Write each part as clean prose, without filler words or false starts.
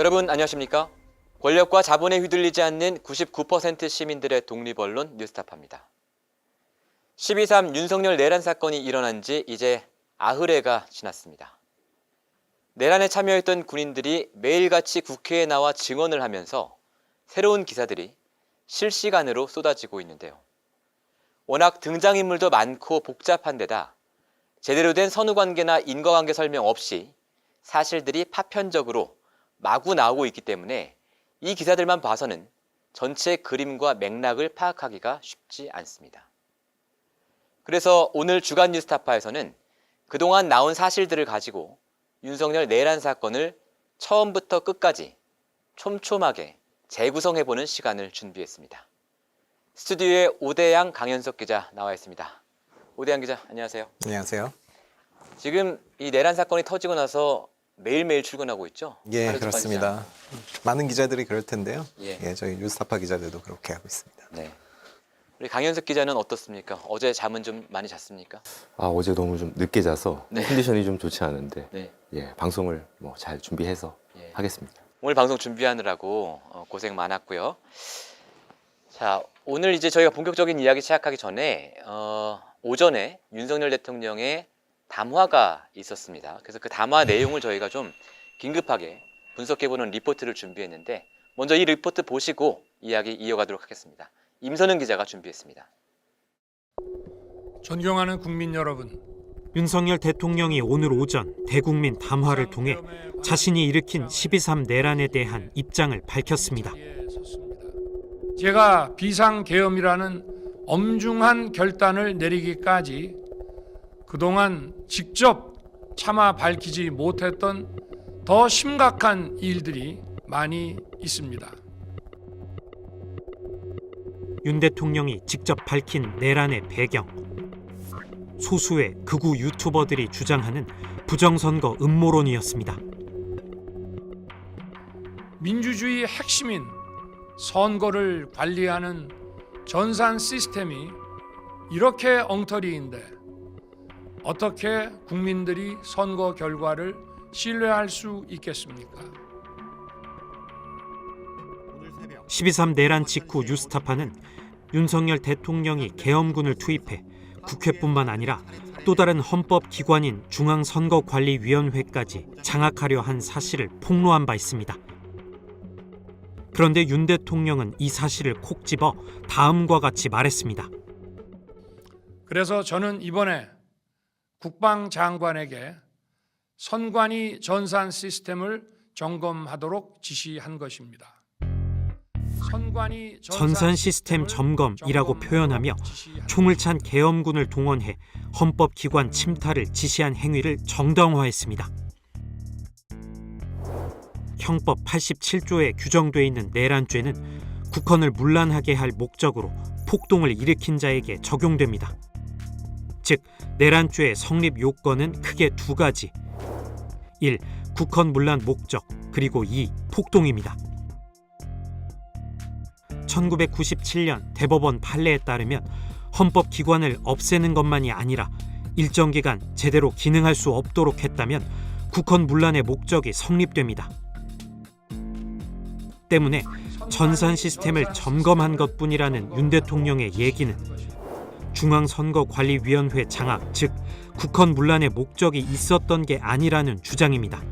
여러분 안녕하십니까? 권력과 자본에 휘둘리지 않는 99% 시민들의 독립언론 뉴스타파입니다. 12.3 윤석열 내란 사건이 일어난 지 이제 나흘해가 지났습니다. 내란에 참여했던 군인들이 매일같이 국회에 나와 증언을 하면서 새로운 기사들이 실시간으로 쏟아지고 있는데요. 워낙 등장인물도 많고 복잡한 데다 제대로 된 선후관계나 인과관계 설명 없이 사실들이 파편적으로 마구 나오고 있기 때문에 이 기사들만 봐서는 전체 그림과 맥락을 파악하기가 쉽지 않습니다. 그래서 오늘 주간 뉴스타파에서는 그동안 나온 사실들을 가지고 윤석열 내란 사건을 처음부터 끝까지 촘촘하게 재구성해보는 시간을 준비했습니다. 스튜디오에 오대양 강현석 기자 나와 있습니다. 오대양 기자 안녕하세요. 안녕하세요. 지금 이 내란 사건이 터지고 나서 매일매일 출근하고 있죠? 예, 그렇습니다. 많은 기자들이 그럴 텐데요. 예. 저희 뉴스타파 기자들도 그렇게 하고 있습니다. 네. 우리 강현석 기자는 어떻습니까? 어제 잠은 좀 많이 잤습니까? 어제 너무 좀 늦게 자서 네. 컨디션이 좀 좋지 않은데 네. 방송을 잘 준비해서 예. 하겠습니다. 오늘 방송 준비하느라고 고생 많았고요. 자, 오늘 이제 저희가 본격적인 이야기 시작하기 전에 오전에 윤석열 대통령의 담화가 있었습니다. 그래서 그 담화 내용을 저희가 좀 긴급하게 분석해보는 리포트를 준비했는데 먼저 이 리포트 보시고 이야기 이어가도록 하겠습니다. 임선은 기자가 준비했습니다. 존경하는 국민 여러분, 윤석열 대통령이 오늘 오전 대국민 담화를 통해 자신이 일으킨 12.3 내란에 대한 입장을 밝혔습니다. 제가 비상계엄이라는 엄중한 결단을 내리기까지 그동안 직접 차마 밝히지 못했던 더 심각한 일들이 많이 있습니다. 윤 대통령이 직접 밝힌 내란의 배경, 소수의 극우 유튜버들이 주장하는 부정선거 음모론이었습니다. 민주주의 핵심인 선거를 관리하는 전산 시스템이 이렇게 엉터리인데 어떻게 국민들이 선거 결과를 신뢰할 수 있겠습니까? 12.3 내란 직후 뉴스타파는 윤석열 대통령이 계엄군을 투입해 국회뿐만 아니라 또 다른 헌법기관인 중앙선거관리위원회까지 장악하려 한 사실을 폭로한 바 있습니다. 그런데 윤 대통령은 이 사실을 콕 집어 다음과 같이 말했습니다. 그래서 저는 이번에 국방장관에게 선관위 전산 시스템을 점검하도록 지시한 것입니다. 전산 시스템 점검이라고 표현하며 총을 찬 계엄군을 동원해 헌법기관 침탈을 지시한 행위를 정당화했습니다. 형법 87조에 규정돼 있는 내란죄는 국헌을 문란하게 할 목적으로 폭동을 일으킨 자에게 적용됩니다. 즉, 내란죄의 성립 요건은 크게 두 가지. 1. 국헌 문란 목적, 그리고 2. 폭동입니다. 1997년 대법원 판례에 따르면 헌법기관을 없애는 것만이 아니라 일정 기간 제대로 기능할 수 없도록 했다면 국헌 문란의 목적이 성립됩니다. 때문에 전산 시스템을 점검한 것뿐이라는 윤 대통령의 얘기는 중앙선거관리위원회 장악, 즉 국헌 문란의 목적이 있었던 게 아니라는 주장입니다.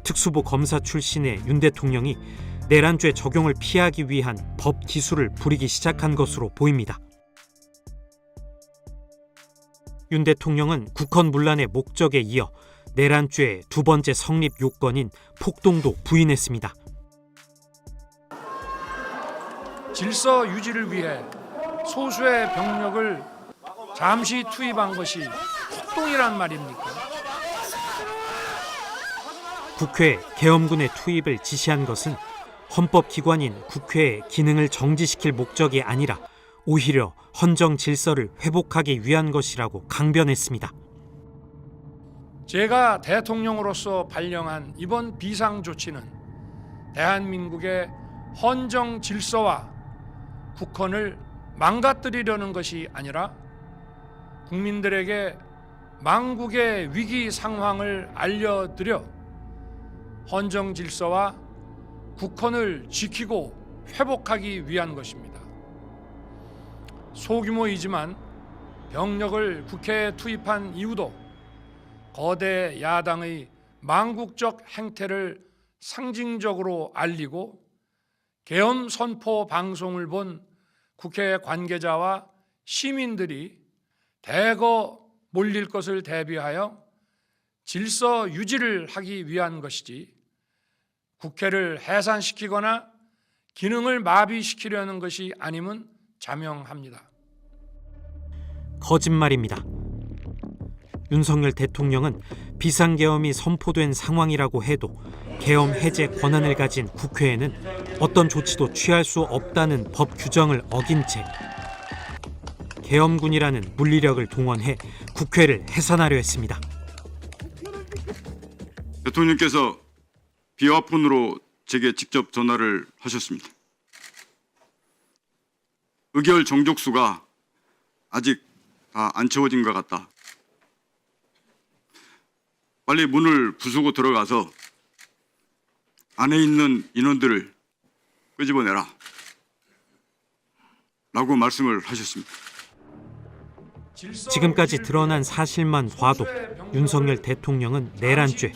특수부 검사 출신의 윤 대통령이 내란죄 적용을 피하기 위한 법 기술을 부리기 시작한 것으로 보입니다. 윤 대통령은 국헌 문란의 목적에 이어 내란죄의 두 번째 성립 요건인 폭동도 부인했습니다. 질서 유지를 위해 소수의 병력을 잠시 투입한 것이 폭동이란 말입니까? 국회 계엄군의 투입을 지시한 것은 헌법기관인 국회의 기능을 정지시킬 목적이 아니라 오히려 헌정 질서를 회복하기 위한 것이라고 강변했습니다. 제가 대통령으로서 발령한 이번 비상조치는 대한민국의 헌정 질서와 국헌을 망가뜨리려는 것이 아니라 국민들에게 망국의 위기 상황을 알려드려 헌정 질서와 국헌을 지키고 회복하기 위한 것입니다. 소규모이지만 병력을 국회에 투입한 이유도 거대 야당의 망국적 행태를 상징적으로 알리고 계엄 선포 방송을 본 국회 관계자와 시민들이 대거 몰릴 것을 대비하여 질서 유지를 하기 위한 것이지 국회를 해산시키거나 기능을 마비시키려는 것이 아님은 자명합니다. 거짓말입니다. 윤석열 대통령은 비상계엄이 선포된 상황이라고 해도 계엄 해제 권한을 가진 국회에는 어떤 조치도 취할 수 없다는 법 규정을 어긴 채 계엄군이라는 물리력을 동원해 국회를 해산하려 했습니다. 대통령께서 비화폰으로 제게 직접 전화를 하셨습니다. 의결 정족수가 아직 다 안 채워진 것 같다. 빨리 문을 부수고 들어가서 안에 있는 인원들을 끄집어내라 라고 말씀을 하셨습니다. 지금까지 드러난 사실만 봐도 윤석열 대통령은 내란죄,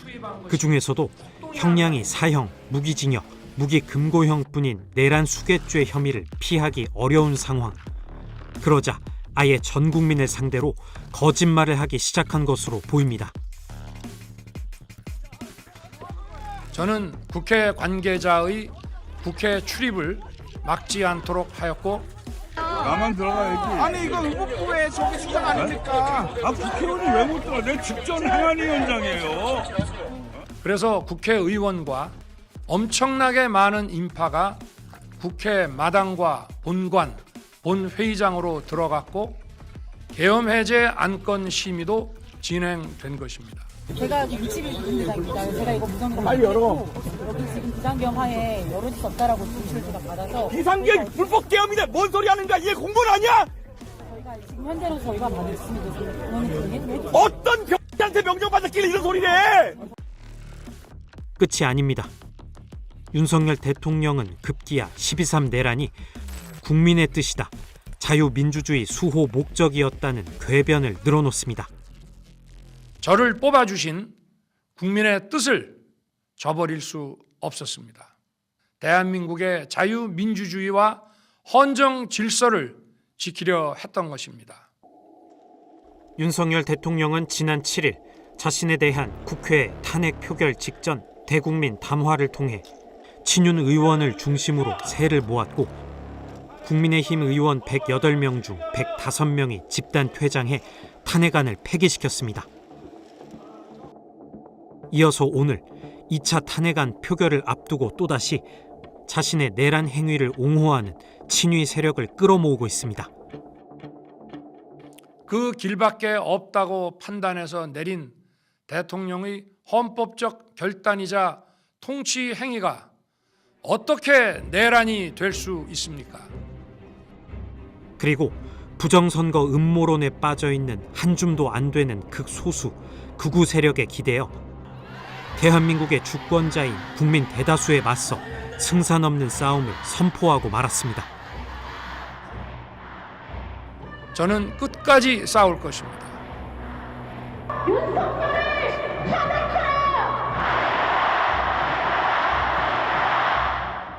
그중에서도 형량이 사형, 무기징역, 무기금고형뿐인 내란 수괴죄 혐의를 피하기 어려운 상황. 그러자 아예 전 국민을 상대로 거짓말을 하기 시작한 것으로 보입니다. 저는 국회 관계자의 국회 출입을 막지 않도록 하였고 나만 들어가야지. 아니 이거 의복부의 저기 수장 아닙니까? 국회의원이 왜 못 들어가? 내 직전 행안위원장이에요. 그래서 국회의원과 엄청나게 많은 인파가 국회 마당과 본관, 본회의장으로 들어갔고 계엄 해제 안건 심의도 진행된 것입니다. 제가 여기 61기입니다. 제가 이거 무상으로 빨리 열어. 여기 지금 비상계엄 하에 열어줄 수 없다라고 지시를 제가 받아서 비상계엄 불법 계엄인데 뭔 소리 하는 거야? 이게 공무원 아니야? 저희가 지금 현재로 저희가 받을 있습니다. 어떤 병한테 명령 받았길래 이런 소리를 해? 끝이 아닙니다. 윤석열 대통령은 급기야 12.3 내란이 국민의 뜻이다, 자유민주주의 수호 목적이었다는 궤변을 늘어놓습니다. 저를 뽑아주신 국민의 뜻을 저버릴 수 없었습니다. 대한민국의 자유민주주의와 헌정 질서를 지키려 했던 것입니다. 윤석열 대통령은 지난 7일 자신에 대한 국회 탄핵 표결 직전 대국민 담화를 통해 친윤 의원을 중심으로 세를 모았고 국민의힘 의원 108명 중 105명이 집단 퇴장해 탄핵안을 폐기시켰습니다. 이어서 오늘 2차 탄핵안 표결을 앞두고 또다시 자신의 내란 행위를 옹호하는 친위 세력을 끌어모으고 있습니다. 그 길밖에 없다고 판단해서 내린 대통령의 헌법적 결단이자 통치 행위가 어떻게 내란이 될 수 있습니까? 그리고 부정선거 음모론에 빠져있는 한 줌도 안 되는 극소수 극우 세력에 기대어 대한민국의 주권자인 국민 대다수에 맞서 승산 없는 싸움을 선포하고 말았습니다. 저는 끝까지 싸울 것입니다.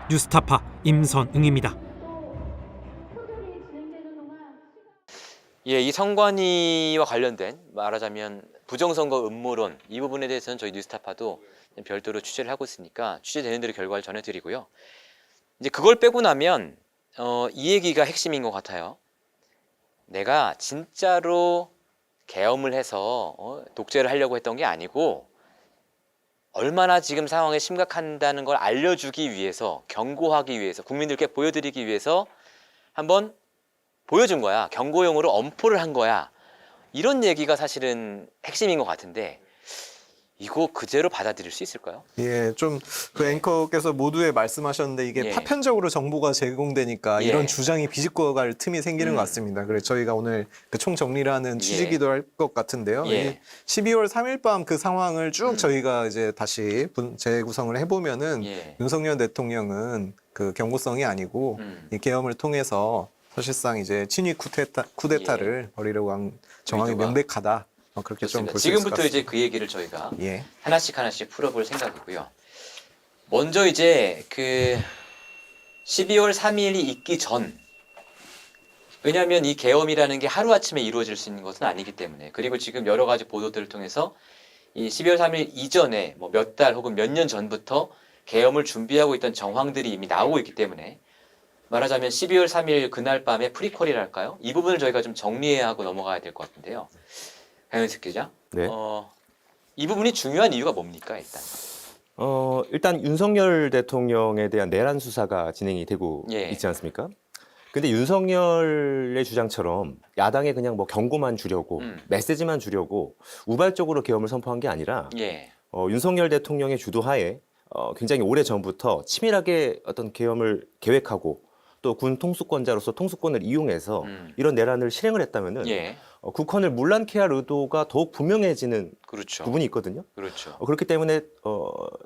뉴스타파 임선응입니다. 예, 이 선관위와 관련된 말하자면 부정선거 음모론 이 부분에 대해서는 저희 뉴스타파도 별도로 취재를 하고 있으니까 취재되는 대로 결과를 전해드리고요. 이제 그걸 빼고 나면 이 얘기가 핵심인 것 같아요. 내가 진짜로 계엄을 해서 독재를 하려고 했던 게 아니고 얼마나 지금 상황이 심각하다는 걸 알려주기 위해서, 경고하기 위해서, 국민들께 보여드리기 위해서 한번 보여준 거야. 경고용으로 엄포를 한 거야. 이런 얘기가 사실은 핵심인 것 같은데 이거 그대로 받아들일 수 있을까요? 예, 좀 그 앵커께서 모두에 말씀하셨는데 이게 예. 파편적으로 정보가 제공되니까 예. 이런 주장이 비집고 갈 틈이 생기는 것 같습니다. 그래서 저희가 오늘 그 총정리를 하는 취지기도 할 것 같은데요. 예. 이 12월 3일 밤 그 상황을 쭉 저희가 이제 다시 재구성을 해보면은 예. 윤석열 대통령은 그 경고성이 아니고 이 계엄을 통해서 사실상 이제 친위 쿠데타를 벌이려고 한 정황이 의도가. 명백하다. 그렇게 좀 좋습니다. 볼 수 있을 것 지금부터 같습니다. 이제 그 얘기를 저희가 예. 하나씩 풀어볼 생각이고요. 먼저 이제 그 12월 3일이 있기 전, 왜냐하면 이 계엄이라는 게 하루아침에 이루어질 수 있는 것은 아니기 때문에, 그리고 지금 여러 가지 보도들을 통해서 이 12월 3일 이전에 뭐 몇 달 혹은 몇 년 전부터 계엄을 준비하고 있던 정황들이 이미 나오고 있기 때문에, 말하자면 12월 3일 그날 밤에 프리퀄이랄까요? 이 부분을 저희가 좀 정리해야 하고 넘어가야 될 것 같은데요. 강현석 기자, 네. 이 부분이 중요한 이유가 뭡니까 일단? 일단 윤석열 대통령에 대한 내란 수사가 진행이 되고 예. 있지 않습니까? 근데 윤석열의 주장처럼 야당에 그냥 뭐 경고만 주려고 메시지만 주려고 우발적으로 계엄을 선포한 게 아니라 예. 윤석열 대통령의 주도하에 굉장히 오래 전부터 치밀하게 어떤 계엄을 계획하고 또 군 통수권자로서 통수권을 이용해서 이런 내란을 실행을 했다면은 예. 국헌을 문란케 할 의도가 더욱 분명해지는 그렇죠. 부분이 있거든요. 그렇죠. 그렇기 때문에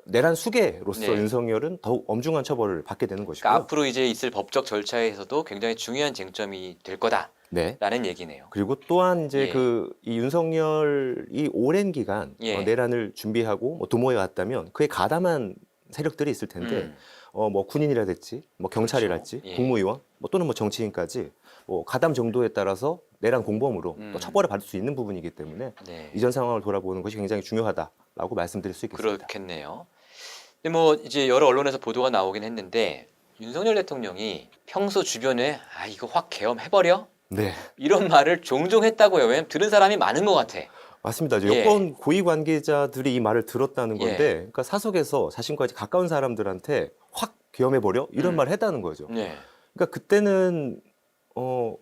내란 수괴로서 네. 윤석열은 더욱 엄중한 처벌을 받게 되는 것이고요. 그러니까 앞으로 이제 있을 법적 절차에서도 굉장히 중요한 쟁점이 될 거다라는 네. 얘기네요. 그리고 또한 이제 예. 이 윤석열이 오랜 기간 예. 내란을 준비하고 뭐 도모해 왔다면 그에 가담한 세력들이 있을 텐데 뭐 군인이라든지 뭐 경찰이랄지 그렇죠. 예. 국무위원 뭐 또는 뭐 정치인까지 뭐 가담 정도에 따라서 내란 공범으로 또 처벌을 받을 수 있는 부분이기 때문에 네. 이전 상황을 돌아보는 것이 굉장히 중요하다라고 말씀드릴 수 있겠습니다. 그렇겠네요. 근데 뭐 이제 여러 언론에서 보도가 나오긴 했는데 윤석열 대통령이 평소 주변에 이거 확 계엄해버려? 네. 이런 말을 종종 했다고요. 왜냐면 들은 사람이 많은 것 같아. 맞습니다. 이제 예. 여권 고위 관계자들이 이 말을 들었다는 건데, 예. 그러니까 사석에서 자신과 이제 가까운 사람들한테 확 계엄해버려 이런 말을 했다는 거죠. 네. 그러니까 그때는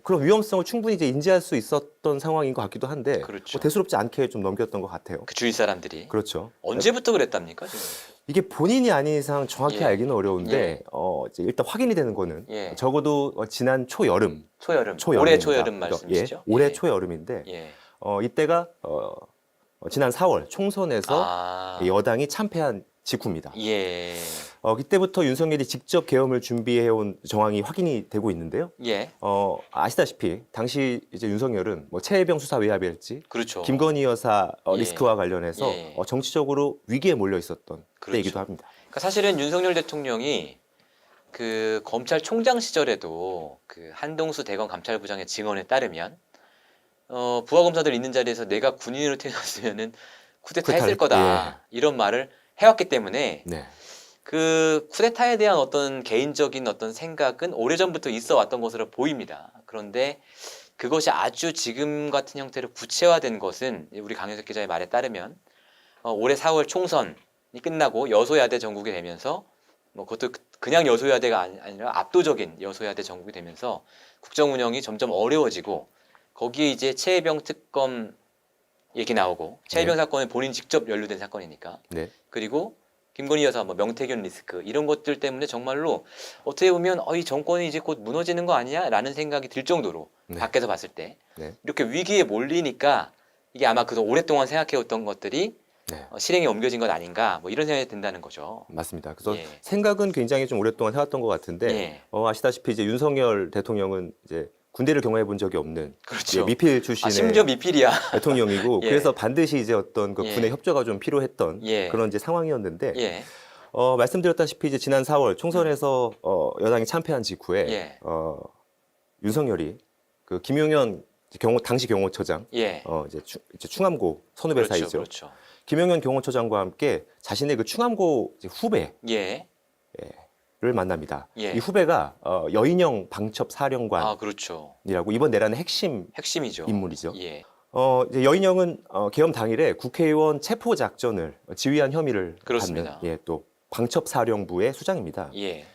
그런 위험성을 충분히 이제 인지할 수 있었던 상황인 것 같기도 한데, 그렇죠. 뭐 대수롭지 않게 좀 넘겼던 것 같아요. 그 주위 사람들이. 그렇죠. 언제부터 그랬답니까? 지금? 이게 본인이 아닌 이상 정확히 예. 알기는 어려운데, 예. 이제 일단 확인이 되는 거는 예. 적어도 지난 초여름, 초여름. 올해 초여름 말씀이시죠? 예, 올해 예. 초여름인데, 예. 이때가 지난 4월 총선에서 여당이 참패한 직후입니다. 예. 이때부터 윤석열이 직접 계엄을 준비해온 정황이 확인이 되고 있는데요. 예. 아시다시피 당시 이제 윤석열은 뭐 최혜병 수사 외압일지, 그렇죠. 김건희 여사 예. 리스크와 관련해서 예. 정치적으로 위기에 몰려 있었던 그렇죠. 때이기도 합니다. 그러니까 사실은 윤석열 대통령이 그 검찰총장 시절에도 그 한동수 대검 감찰부장의 증언에 따르면 부하 검사들 있는 자리에서 내가 군인으로 태어났으면은 쿠데타 했을 거다 이런 말을 해왔기 때문에 네. 그 쿠데타에 대한 어떤 개인적인 어떤 생각은 오래전부터 있어 왔던 것으로 보입니다. 그런데 그것이 아주 지금 같은 형태로 구체화된 것은 우리 강현석 기자의 말에 따르면 올해 4월 총선이 끝나고 여소야대 전국이 되면서 뭐 그것도 그냥 여소야대가 아니라 압도적인 여소야대 전국이 되면서 국정 운영이 점점 어려워지고 거기에 이제 최혜병 특검 얘기 나오고 최혜병 사건은 본인 직접 연루된 사건이니까 네. 그리고 김건희 여사, 뭐 명태균 리스크 이런 것들 때문에 정말로 어떻게 보면 이 정권이 이제 곧 무너지는 거 아니야라는 생각이 들 정도로 네. 밖에서 봤을 때 네. 이렇게 위기에 몰리니까 이게 아마 그동안 오랫동안 생각해왔던 것들이 네. 실행에 옮겨진 것 아닌가 뭐 이런 생각이 든다는 거죠. 맞습니다. 그래서 예. 생각은 굉장히 좀 오랫동안 해왔던 것 같은데 예. 아시다시피 이제 윤석열 대통령은 이제 군대를 경험해 본 적이 없는 그렇죠. 미필 출신의 심지어 미필이야. 대통령이고 예. 그래서 반드시 이제 어떤 그 예. 군의 협조가 좀 필요했던 예. 그런 이제 상황이었는데 예. 말씀드렸다시피 이제 지난 4월 총선에서 여당이 참패한 직후에 예. 윤석열이 그 김용현 당시 경호처장 예. 이제 충암고 선후배 그렇죠. 사이죠. 그렇죠. 김용현 경호처장과 함께 자신의 그 충암고 이제 후배를 예. 만납니다. 예. 이 후배가 여인영 방첩 사령관이라고 그렇죠. 이번 내란의 핵심 핵심이죠. 인물이죠. 예. 이제 여인영은 계엄 당일에 국회의원 체포 작전을 지휘한 혐의를 그렇습니다. 받는 또 방첩사령부의 수장입니다. 예.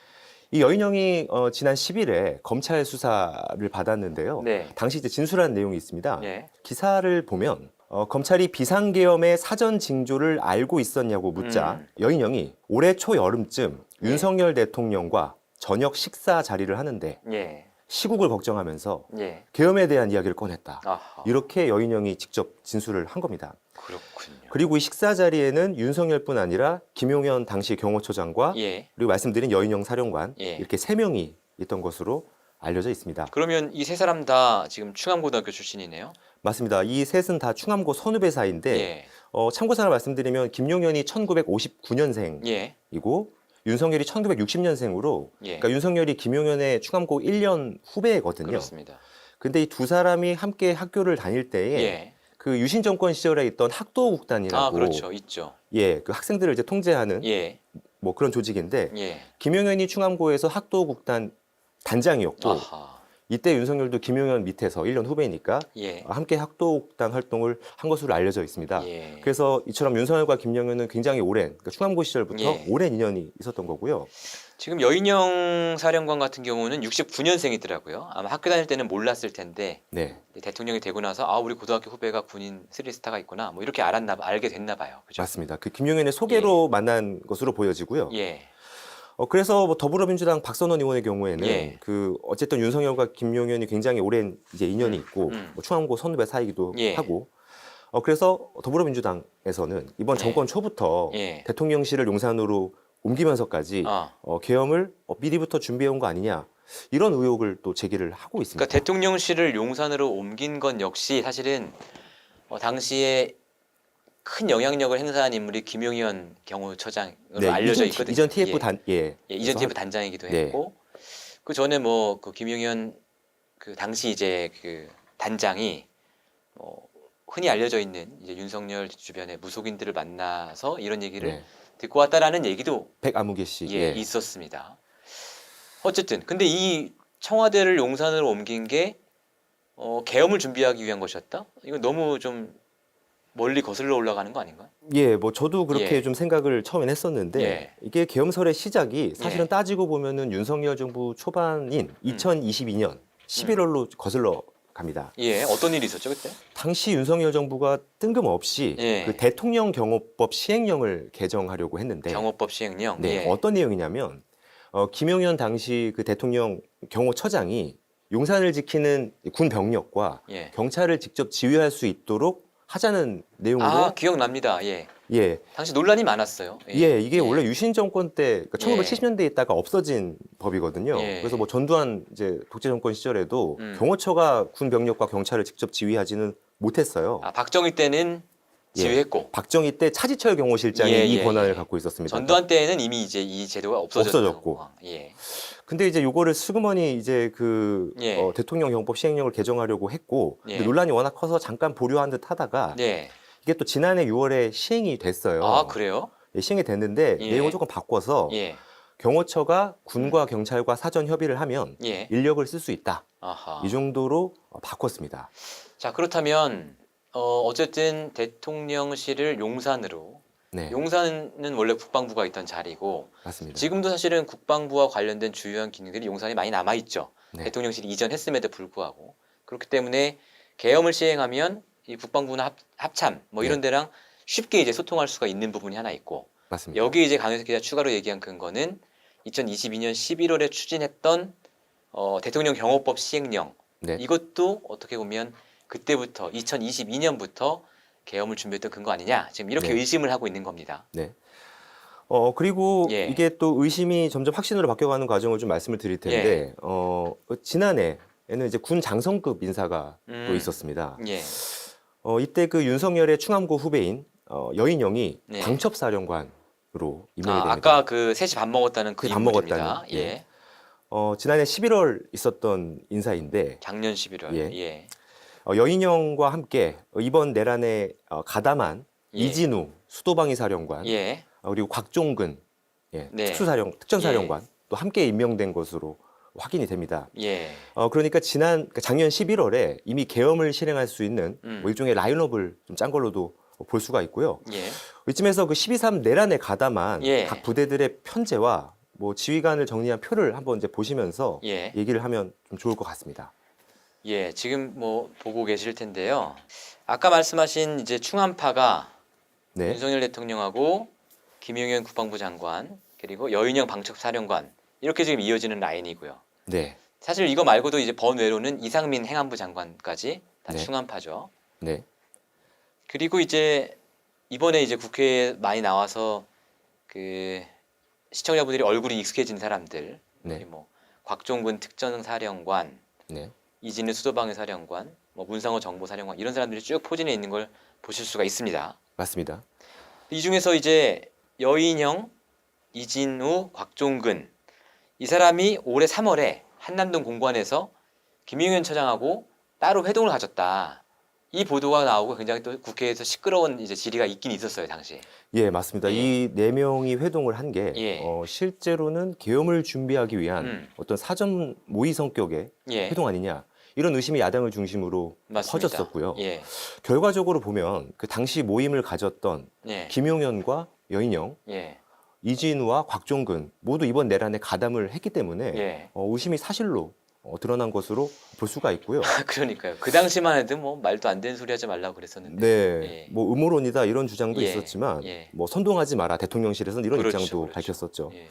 이 여인영이 지난 10일에 검찰 수사를 받았는데요. 네. 당시 이제 진술한 내용이 있습니다. 예. 기사를 보면 검찰이 비상계엄의 사전 징조를 알고 있었냐고 묻자 여인영이 올해 초여름쯤 예. 윤석열 대통령과 저녁 식사 자리를 하는데 예. 시국을 걱정하면서 예. 계엄에 대한 이야기를 꺼냈다. 아하. 이렇게 여인영이 직접 진술을 한 겁니다. 그렇군요. 그리고 이 식사 자리에는 윤석열뿐 아니라 김용현 당시 경호처장과 예. 그리고 말씀드린 여인영 사령관 예. 이렇게 3명이 있던 것으로 알려져 있습니다. 그러면 이 세 사람 다 지금 충암고등학교 출신이네요. 맞습니다. 이 셋은 다 충암고 선후배 사이인데 예. 참고사를 말씀드리면 김용현이 1959년생이고 예. 윤석열이 1960년생으로 예. 그러니까 윤석열이 김용현의 충암고 1년 후배거든요. 그렇습니다. 근데 이 두 사람이 함께 학교를 다닐 때에 예. 그 유신 정권 시절에 있던 학도국단이라고 아, 그렇죠. 있죠. 예, 그 학생들을 이제 통제하는 예. 뭐 그런 조직인데 예. 김용현이 충암고에서 학도국단 단장이었고 아하. 이때 윤석열도 김용현 밑에서 1년 후배니까 예. 함께 학도국단 활동을 한 것으로 알려져 있습니다. 예. 그래서 이처럼 윤석열과 김용현은 굉장히 오랜 그러니까 충암고 시절부터 예. 오랜 인연이 있었던 거고요. 지금 여인영 사령관 같은 경우는 69년생이더라고요. 아마 학교 다닐 때는 몰랐을 텐데 네, 대통령이 되고 나서 우리 고등학교 후배가 군인 스리스타가 있구나. 뭐 이렇게 알게 됐나 봐요. 그죠? 맞습니다. 그 김용현의 소개로 만난 것으로 보여지고요. 예. 그래서 뭐 더불어민주당 박선원 의원의 경우에는 예. 그 어쨌든 윤석열과 김용현이 굉장히 오랜 이제 인연이 있고 뭐 충암고 선후배 사이기도 예. 하고 그래서 더불어민주당에서는 이번 예. 정권 초부터 예. 대통령실을 용산으로 옮기면서까지 계엄을 미리부터 준비해 온 거 아니냐 이런 의혹을 또 제기를 하고 있습니다. 그러니까 대통령실을 용산으로 옮긴 건 역시 사실은 당시에 큰 영향력을 행사한 인물이 김용현 경호처장으로 알려져 있거든요. 이전 TF 이전 TF 단장이기도 네. 했고 그 전에 뭐 그 김용현 그 당시 이제 그 단장이 흔히 알려져 있는 이제 윤석열 주변의 무속인들을 만나서 이런 얘기를 네. 듣고 왔다라는 얘기도 백아무개 씨 있었습니다. 어쨌든 근데 이 청와대를 용산으로 옮긴 게 계엄을 준비하기 위한 것이었다? 이거 너무 좀 멀리 거슬러 올라가는 거 아닌가? 예, 뭐 저도 그렇게 예. 좀 생각을 처음엔 했었는데 예. 이게 계엄설의 시작이 사실은 예. 따지고 보면은 윤석열 정부 초반인 2022년 11월로 거슬러 갑니다. 예, 어떤 일이 있었죠 그때? 당시 윤석열 정부가 뜬금없이 예. 그 대통령 경호법 시행령을 개정하려고 했는데 경호법 시행령. 네, 예. 어떤 내용이냐면 김용현 당시 그 대통령 경호처장이 용산을 지키는 군 병력과 예. 경찰을 직접 지휘할 수 있도록 하자는 내용으로 기억납니다. 예. 예. 당시 논란이 많았어요. 예, 이게 원래 유신 정권 때 그러니까 예. 1970년대에 있다가 없어진 법이거든요. 예. 그래서 뭐 전두환 이제 독재 정권 시절에도 경호처가 군 병력과 경찰을 직접 지휘하지는 못했어요. 박정희 때는 지휘했고 박정희 때 차지철 경호실장이 이 권한을 갖고 있었습니다. 전두환 때는 이미 이제 이 제도가 없어졌고. 예. 근데 이제 요거를 슬그머니 이제 그 대통령 경호법 시행령을 개정하려고 했고 근데 논란이 워낙 커서 잠깐 보류한 듯 하다가 이게 또 지난해 6월에 시행이 됐어요. 아, 그래요? 예, 시행이 됐는데 내용을 조금 바꿔서 경호처가 군과 경찰과 사전 협의를 하면 인력을 쓸 수 있다. 아하. 이 정도로 바꿨습니다. 자, 그렇다면 어쨌든 대통령실을 용산으로 용산은 원래 국방부가 있던 자리고 맞습니다. 지금도 사실은 국방부와 관련된 주요한 기능들이 용산에 많이 남아있죠. 네. 대통령실이 이전했음에도 불구하고 그렇기 때문에 계엄을 시행하면 이 국방부나 합참 뭐 이런 데랑 쉽게 이제 소통할 수가 있는 부분이 하나 있고 맞습니다. 여기 이제 강효석 기자 추가로 얘기한 근거는 2022년 11월에 추진했던 대통령 경호법 시행령 이것도 어떻게 보면 그때부터 2022년부터 계엄을 준비했던 근거 아니냐 지금 이렇게 의심을 하고 있는 겁니다. 네. 그리고 이게 또 의심이 점점 확신으로 바뀌어가는 과정을 좀 말씀을 드릴 텐데 지난해에는 이제 군 장성급 인사가 또 있었습니다. 이때 그 윤석열의 충암고 후배인 여인영이 방첩사령관으로 임명이 됩니다. 아까 그 셋이 밥 먹었다는 그 밥 인물입니다. 먹었다는. 지난해 11월 있었던 인사인데 작년 11월. 여인영과 함께 이번 내란에 가담한 이진우 수도방위 사령관 그리고 곽종근 특전사령관 또 함께 임명된 것으로 확인이 됩니다. 그러니까 작년 11월에 이미 계엄을 실행할 수 있는 뭐 일종의 라인업을 좀 짠 걸로도 볼 수가 있고요. 이쯤에서 그 12.3 내란에 가담한 각 부대들의 편제와 뭐 지휘관을 정리한 표를 한번 이제 보시면서 예. 얘기를 하면 좀 좋을 것 같습니다. 예, 지금 뭐 보고 계실 텐데요. 아까 말씀하신 이제 충암파가 네, 윤석열 대통령하고 김용현 국방부 장관 그리고 여인영 방첩사령관 이렇게 지금 이어지는 라인이고요. 네, 사실 이거 말고도 이제 번외로는 이상민 행안부 장관까지 다 네. 충암파죠. 네, 그리고 이제 이번에 이제 국회에 많이 나와서 그 시청자분들이 얼굴이 익숙해진 사람들, 네, 뭐 곽종근 특전사령관, 네, 이진우 수도방위사령관, 뭐 문상호 정보사령관 이런 사람들이 쭉 포진해 있는 걸 보실 수가 있습니다. 맞습니다. 이 중에서 이제 여인형, 이진우, 곽종근 이 사람이 올해 3월에 한남동 공관에서 김용현 처장하고 따로 회동을 가졌다. 이 보도가 나오고 굉장히 또 국회에서 시끄러운 이제 질의가 있긴 있었어요 당시에. 예, 맞습니다. 예. 이 네 명이 회동을 한 게 예. 실제로는 계엄을 준비하기 위한 어떤 사전 모의 성격의 예, 회동 아니냐 이런 의심이 야당을 중심으로 맞습니다. 커졌었고요. 예, 결과적으로 보면 그 당시 모임을 가졌던 예, 김용현과 여인영, 예, 이진우와 곽종근 모두 이번 내란에 가담을 했기 때문에 예. 의심이 사실로 드러난 것으로 볼 수가 있고요. 그러니까요. 그 당시만 해도 뭐 말도 안 되는 소리 하지 말라고 그랬었는데. 네, 예. 뭐 음모론이다 이런 주장도 예, 있었지만 예. 뭐 선동하지 마라 대통령실에서는 이런 그렇죠, 입장도 그렇죠. 밝혔었죠. 예.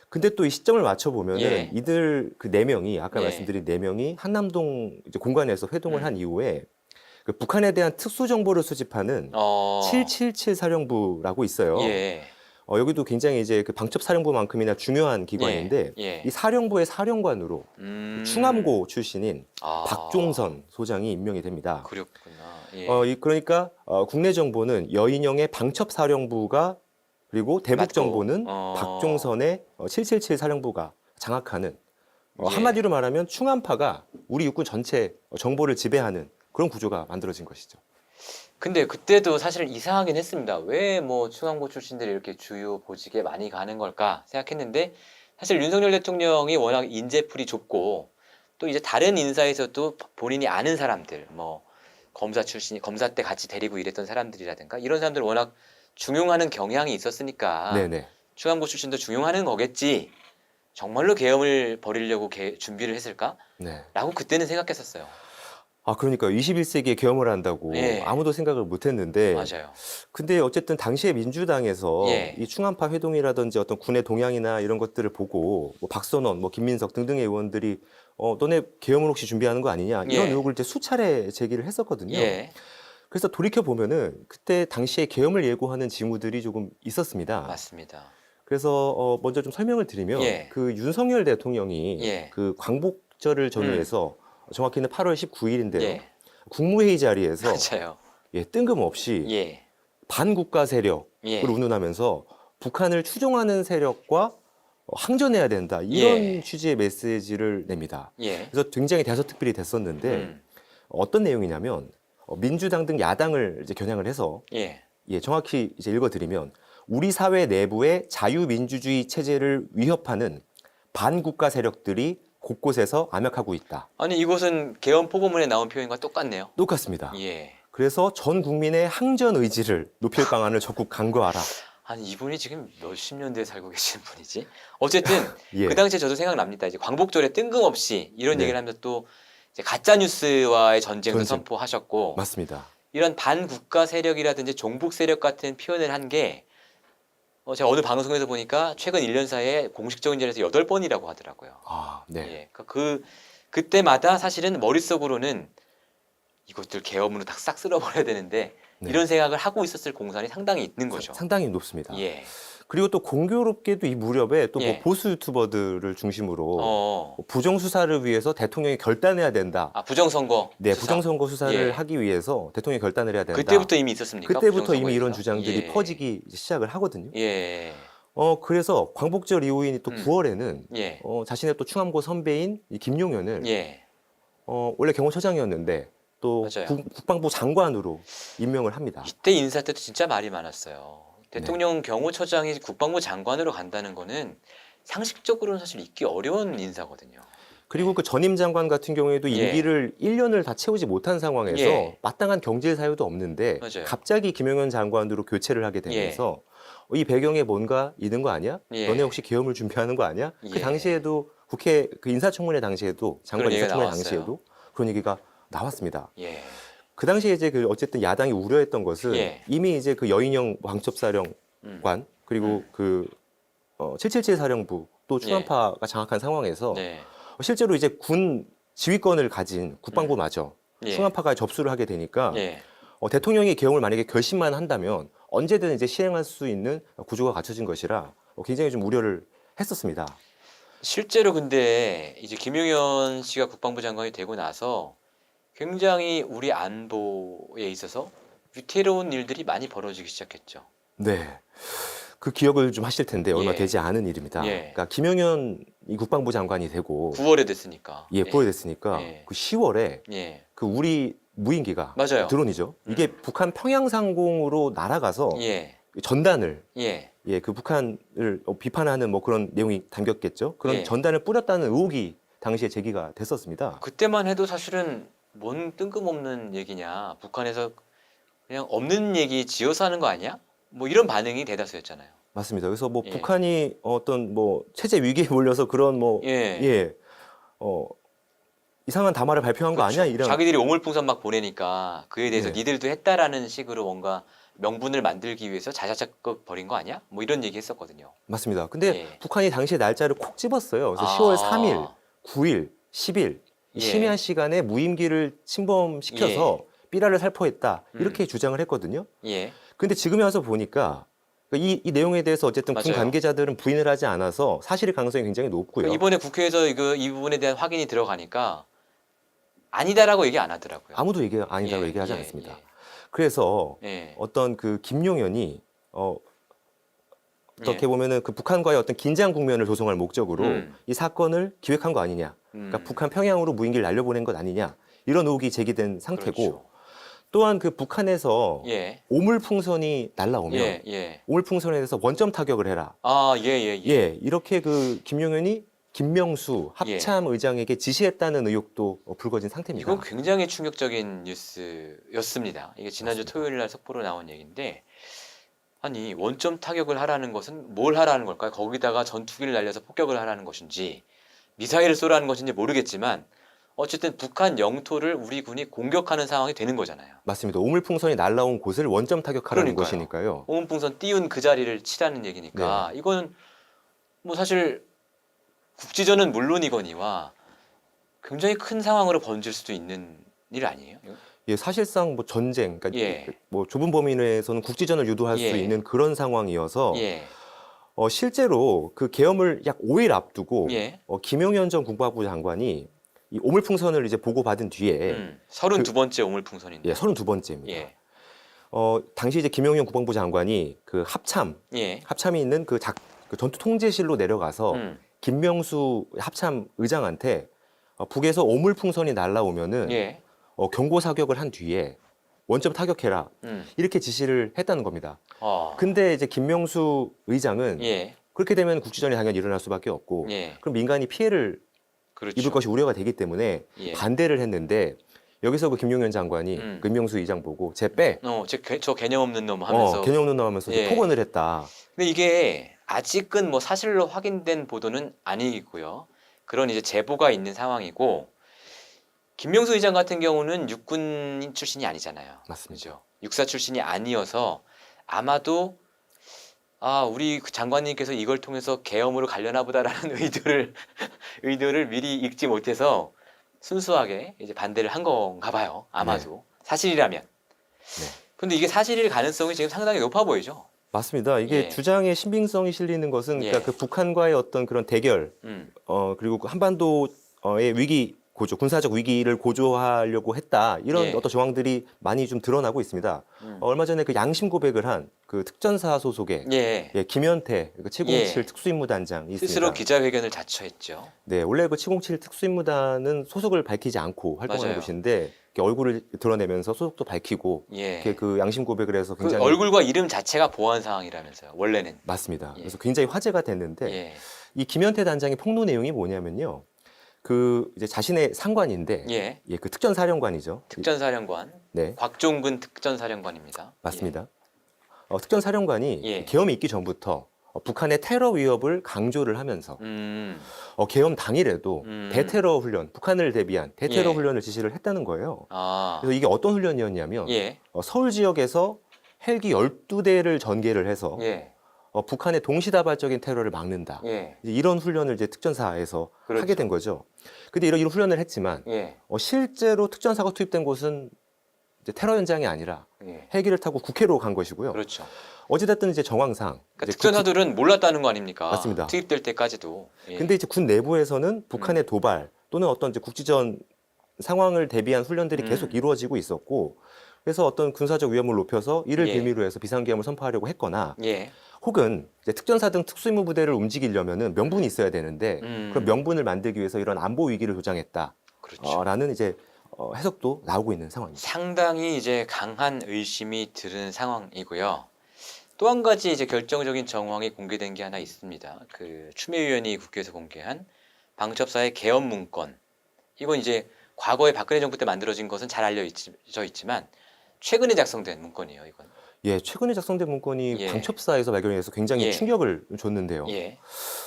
근데 또 이 시점을 맞춰 보면은 예. 이들 그 네 명이 아까 예. 말씀드린 네 명이 한남동 이제 공간에서 회동을 음. 한 이후에 그 북한에 대한 특수 정보를 수집하는 777 사령부라고 있어요. 예. 여기도 굉장히 이제 그 방첩 사령부만큼이나 중요한 기관인데 예. 이 사령부의 사령관으로 충암고 출신인 아, 박종선 소장이 임명이 됩니다. 그렇구나. 예. 그러니까 국내 정보는 여인영의 방첩 사령부가 그리고 대북 맞고, 정보는 박종선의 777 사령부가 장악하는 예. 한마디로 말하면 충암파가 우리 육군 전체 정보를 지배하는 그런 구조가 만들어진 것이죠. 근데 그때도 사실 이상하긴 했습니다. 왜 뭐 충암고 출신들이 이렇게 주요 보직에 많이 가는 걸까 생각했는데 사실 윤석열 대통령이 워낙 인재풀이 좁고 또 이제 다른 인사에서도 본인이 아는 사람들 뭐 검사 출신이 검사 때 같이 데리고 일했던 사람들이라든가 이런 사람들 워낙 중용하는 경향이 있었으니까 네네. 충암고 출신도 중용하는 거겠지. 정말로 계엄을 벌이려고 준비를 했을까? 네. 라고 그때는 생각했었어요. 그러니까 21세기에 계엄을 한다고 예. 아무도 생각을 못 했는데 맞아요. 근데 어쨌든 당시에 민주당에서 예. 이 충암파 회동이라든지 어떤 군의 동향이나 이런 것들을 보고 뭐 박선원, 뭐 김민석 등등의 의원들이 너네 계엄을 혹시 준비하는 거 아니냐 이런 예. 의혹을 이제 수차례 제기를 했었거든요. 예, 그래서 돌이켜 보면은 그때 당시에 계엄을 예고하는 징후들이 조금 있었습니다. 맞습니다. 그래서 먼저 좀 설명을 드리면 예. 그 윤석열 대통령이 예. 그 광복절을 전후해서 정확히는 8월 19일인데요. 예. 국무회의 자리에서 맞아요. 뜬금없이 예, 반국가 세력을 예. 운운하면서 북한을 추종하는 세력과 항전해야 된다 이런 예. 취지의 메시지를 냅니다. 예. 그래서 굉장히 대서특필이 됐었는데 어떤 내용이냐면 민주당 등 야당을 이제 겨냥을 해서 예. 정확히 이제 읽어드리면 우리 사회 내부의 자유민주주의 체제를 위협하는 반국가 세력들이 곳곳에서 암약하고 있다. 아니 이곳은 계엄 포고문에 나온 표현과 똑같네요. 똑같습니다. 예. 그래서 전 국민의 항전 의지를 높일 방안을 적극 강구하라. 아니 이분이 지금 몇십 년대에 살고 계시는 분이지? 어쨌든 예. 그 당시에 저도 생각납니다. 이제 광복절에 뜬금없이 이런 네. 얘기를 하면서 또 이제 가짜 뉴스와의 전쟁도 전쟁. 선포하셨고 맞습니다. 이런 반국가 세력이라든지 종북 세력 같은 표현을 한 게 제가 어느 방송에서 보니까 최근 1년 사이에 공식적인 자리에서 8번이라고 하더라고요. 네. 예. 그때마다 사실은 머릿속으로는 이것들 계엄으로 다 싹 쓸어버려야 되는데 네. 이런 생각을 하고 있었을 공산이 상당히 있는 거죠. 상당히 높습니다. 예. 그리고 또 공교롭게도 이 무렵에 또 뭐 예. 보수 유튜버들을 중심으로 어. 부정수사를 위해서 대통령이 결단해야 된다. 부정선거. 네, 수사. 부정선거 수사를 예. 하기 위해서 대통령이 결단을 해야 된다. 그때부터 이미 있었습니까? 그때부터 부정선거에 이미 이런 대해서? 주장들이 예. 퍼지기 시작을 하거든요. 예. 그래서 광복절 이후인 또 9월에는 예. 자신의 또 충암고 선배인 이 김용현을 예. 원래 경호처장이었는데 또 맞아요. 국방부 장관으로 임명을 합니다. 이때 인사 때도 진짜 말이 많았어요. 대통령 경호처장이 국방부 장관으로 간다는 거는 상식적으로는 사실 있기 어려운 인사거든요. 그리고 그 전임 장관 같은 경우에도 예. 임기를 1년을 다 채우지 못한 상황에서 예. 마땅한 경질 사유도 없는데 맞아요. 갑자기 김용현 장관으로 교체를 하게 되면서 이 배경에 뭔가 있는 거 아니야? 예. 너네 혹시 계엄을 준비하는 거 아니야? 예. 그 당시에도 국회 그 인사청문회 당시에도 장관 그런 얘기가 인사청문회 나왔어요. 당시에도 그런 얘기가 나왔습니다. 예. 그 당시에 이제 그 어쨌든 야당이 우려했던 것은 예. 이미 이제 그 여인영 왕첩사령관 그리고 그 777 사령부 또 충암파가 장악한 상황에서 네. 실제로 이제 군 지휘권을 가진 국방부마저 예. 충암파가 접수를 하게 되니까 예. 대통령이 계엄을 만약에 결심만 한다면 언제든 이제 시행할 수 있는 구조가 갖춰진 것이라 굉장히 좀 우려를 했었습니다. 실제로 근데 이제 김용현 씨가 국방부 장관이 되고 나서 굉장히 우리 안보에 있어서 위태로운 일들이 많이 벌어지기 시작했죠. 네. 그 기억을 좀 하실 텐데 얼마 예. 되지 않은 일입니다. 예. 그러니까 김용현 이 국방부 장관이 되고 9월에 됐으니까. 예, 9월에 됐으니까 예. 그 10월에 예. 그 우리 무인기가 맞아요. 드론이죠. 이게 북한 평양 상공으로 날아가서 예. 전단을 예. 예, 그 북한을 비판하는 뭐 그런 내용이 담겼겠죠. 그런 예. 전단을 뿌렸다는 의혹이 당시에 제기가 됐었습니다. 그때만 해도 사실은 뭔 뜬금없는 얘기냐. 북한에서 그냥 없는 얘기 지어서 하는 거 아니야? 뭐 이런 반응이 대다수였잖아요. 맞습니다. 그래서 뭐 예. 북한이 어떤 뭐 체제 위기에 몰려서 그런 뭐 예. 이상한 담화를 발표한 거 아니야? 이런 자기들이 오물풍선 막 보내니까 그에 대해서 예. 니들도 했다라는 식으로 뭔가 명분을 만들기 위해서 자작자극 벌인 거 아니야? 뭐 이런 얘기 했었거든요. 맞습니다. 근데 예. 북한이 당시에 날짜를 콕 집었어요. 그래서 아. 10월 3일, 9일, 10일 이 예. 심야 시간에 무인기를 침범시켜서 삐라를 살포했다 이렇게 주장을 했거든요. 예. 근데 지금에 와서 보니까 이 내용에 대해서 어쨌든 군 맞아요. 관계자들은 부인을 하지 않아서 사실일 가능성이 굉장히 높고요. 이번에 국회에서 이 부분에 대한 확인이 들어가니까 아니다라고 얘기 안 하더라고요. 아무도 얘기 아니라고 예, 얘기하지 예, 않았습니다. 그래서 예. 어떤 그 김용현이 어떻게 예. 보면은 그 북한과의 어떤 긴장 국면을 조성할 목적으로 음. 이 사건을 기획한 거 아니냐. 그러니까 북한 평양으로 무인기를 날려보낸 것 아니냐. 이런 의혹이 제기된 상태고 그렇죠. 또한 그 북한에서 예. 오물풍선이 날라오면 예. 예. 오물풍선에 대해서 원점 타격을 해라. 아, 예, 예, 예. 예, 이렇게 그 김용현이 김명수 합참 의장에게 지시했다는 의혹도 불거진 상태입니다. 이건 굉장히 충격적인 뉴스였습니다. 이게 지난주 토요일 날 속보로 나온 얘기인데 아니 원점 타격을 하라는 것은 뭘 하라는 걸까요? 거기다가 전투기를 날려서 폭격을 하라는 것인지 미사일을 쏘라는 것인지 모르겠지만 어쨌든 북한 영토를 우리 군이 공격하는 상황이 되는 거잖아요. 맞습니다. 오물풍선이 날라온 곳을 원점 타격하라는 그러니까요. 것이니까요. 오물풍선 띄운 그 자리를 치라는 얘기니까 이거는 뭐 사실 국지전은 물론이거니와 굉장히 큰 상황으로 번질 수도 있는 일 아니에요? 이거? 예, 사실상 뭐 전쟁, 그러니까 예. 뭐 좁은 범위 내에서는 국지전을 유도할 수 예. 있는 그런 상황이어서 예. 실제로 그 계엄을 약 5일 앞두고 예. 김용현 전 국방부 장관이 이 오물풍선을 이제 보고받은 뒤에 32번째 오물풍선인데. 예, 32번째입니다. 예. 당시 이제 김용현 국방부 장관이 그 예. 합참이 있는 그 전투 통제실로 내려가서 김명수 합참 의장한테 북에서 오물풍선이 날라오면은 예. 경고 사격을 한 뒤에 원점 타격해라 이렇게 지시를 했다는 겁니다. 근데 이제 김명수 의장은 예. 그렇게 되면 국지전이 당연히 일어날 수밖에 없고 예. 그럼 민간이 피해를 그렇죠. 입을 것이 우려가 되기 때문에 예. 반대를 했는데 여기서 그 김용현 장관이 김명수 의장 보고 쟤 빼. 저 개념 없는 놈 하면서. 개념 없는 놈 하면서 예. 폭언을 했다. 근데 이게 아직은 뭐 사실로 확인된 보도는 아니고요. 그런 이제 제보가 있는 상황이고 김명수 의장 같은 경우는 육군 출신이 아니잖아요. 맞습니다. 그죠? 육사 출신이 아니어서 아마도 우리 장관님께서 이걸 통해서 계엄으로 가려나 보다라는 의도를 미리 읽지 못해서 순수하게 이제 반대를 한 건가 봐요. 아마도. 사실이라면. 근데 이게 사실일 가능성이 지금 상당히 높아 보이죠. 맞습니다. 이게 예. 주장의 신빙성이 실리는 것은 그러니까 예. 그 북한과의 어떤 그런 대결, 그리고 그 한반도의 위기 고조, 군사적 위기를 고조하려고 했다 이런 예. 어떤 정황들이 많이 좀 드러나고 있습니다. 얼마 전에 그 양심 고백을 한 그 특전사 소속의 예. 김현태 그 707 예. 특수임무단장이 있습니다. 스스로 기자회견을 자처했죠. 네, 원래 그 707 특수임무단은 소속을 밝히지 않고 활동하는 맞아요. 곳인데 이렇게 얼굴을 드러내면서 소속도 밝히고 예. 이렇게 그 양심 고백을 해서 그 굉장히 얼굴과 이름 자체가 보안 사항이라면서요. 원래는. 맞습니다. 예. 그래서 굉장히 화제가 됐는데 예. 이 김현태 단장의 폭로 내용이 뭐냐면요. 그 이제 자신의 상관인데 예. 그 특전사령관이죠. 특전사령관. 네, 곽종근 특전사령관입니다. 맞습니다. 특전사령관이 예. 계엄이 있기 전부터 북한의 테러 위협을 강조를 하면서 계엄 당일에도 대테러 훈련, 북한을 대비한 대테러 예. 훈련을 지시를 했다는 거예요. 아, 그래서 이게 어떤 훈련이었냐면 예, 서울 지역에서 헬기 12대를 전개를 해서 예, 북한의 동시다발적인 테러를 막는다. 예, 이제 이런 훈련을 이제 특전사에서 그렇죠. 하게 된 거죠. 근데 이런 훈련을 했지만 예, 실제로 특전사가 투입된 곳은 이제 테러 현장이 아니라 예. 헬기를 타고 국회로 간 것이고요. 그렇죠. 어찌됐든 이제 정황상 그러니까 이제 특전사들은 몰랐다는 거 아닙니까? 맞습니다. 투입될 때까지도. 예. 근데 이제 군 내부에서는 북한의 도발 또는 어떤 이제 국지전 상황을 대비한 훈련들이 계속 이루어지고 있었고, 그래서 어떤 군사적 위험을 높여서 이를 예. 빌미로 해서 비상계엄을 선포하려고 했거나, 예, 혹은 이제 특전사 등 특수임무 부대를 움직이려면은 명분이 있어야 되는데 그런 명분을 만들기 위해서 이런 안보 위기를 조장했다. 그렇죠. 라는 이제 해석도 나오고 있는 상황입니다. 상당히 이제 강한 의심이 드는 상황이고요. 또 한 가지 이제 결정적인 정황이 공개된 게 하나 있습니다. 그 추미애 의원이 국회에서 공개한 방첩사의 계엄 문건. 이건 이제 과거에 박근혜 정부 때 만들어진 것은 잘 알려져 있지만 최근에 작성된 문건이에요. 이건. 예, 최근에 작성된 문건이 예. 방첩사에서 발견해서 굉장히 예. 충격을 줬는데요. 예,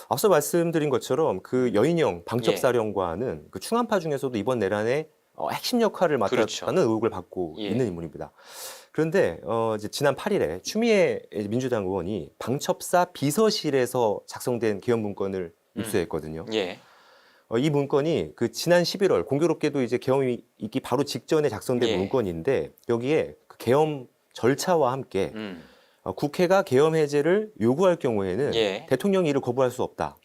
앞서 말씀드린 것처럼 그 여인영 방첩사령관은 그 충암파 중에서도 이번 내란의 핵심 역할을 맡았다는 그렇죠. 의혹을 받고 예. 있는 인물입니다. 그런데 이제 지난 8일에 추미애 민주당 의원이 방첩사 비서실에서 작성된 계엄 문건을 입수했거든요. 예, 이 문건이 그 지난 11월 공교롭게도 이제 계엄이 있기 바로 직전에 작성된 예. 문건인데, 여기에 그 계엄 절차와 함께 음, 국회가 계엄 해제를 요구할 경우에는 예. 대통령이 이를 거부할 수 없다.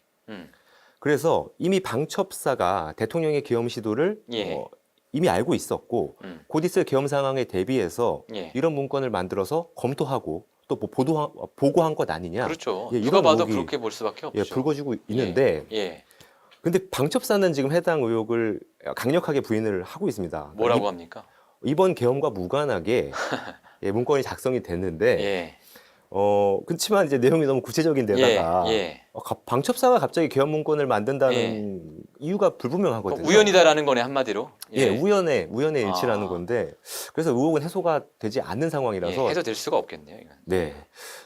그래서 이미 방첩사가 대통령의 계엄 시도를 예. 이미 알고 있었고 곧 있을 계엄 상황에 대비해서 예. 이런 문건을 만들어서 검토하고 또 뭐 보고한 것 아니냐. 그렇죠. 예, 누가 이런 봐도 의혹이, 그렇게 볼 수밖에 없죠. 예, 불거지고 있는데, 예. 근데 방첩사는 지금 해당 의혹을 강력하게 부인을 하고 있습니다. 뭐라고 합니까? 이번 계엄과 무관하게 예, 문건이 작성이 됐는데, 예. 그렇지만 이제 내용이 너무 구체적인 데다가 예. 방첩사가 갑자기 계엄 문건을 만든다는 이유가 불분명하거든요. 우연이다라는 거네 한마디로. 예, 우연의 일치라는 아. 건데, 그래서 의혹은 해소가 되지 않는 상황이라서. 예, 해소될 수가 없겠네요. 이건. 네.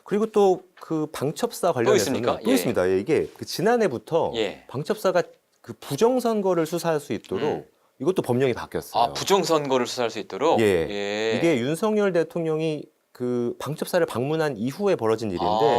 그리고 또 그 방첩사 관련해서는 있습니까? 또 예. 있습니다. 예, 이게 그 지난해부터 예. 방첩사가 그 부정선거를 수사할 수 있도록 이것도 법령이 바뀌었어요. 아, 부정선거를 수사할 수 있도록. 예. 이게 윤석열 대통령이 그 방첩사를 방문한 이후에 벌어진 일인데,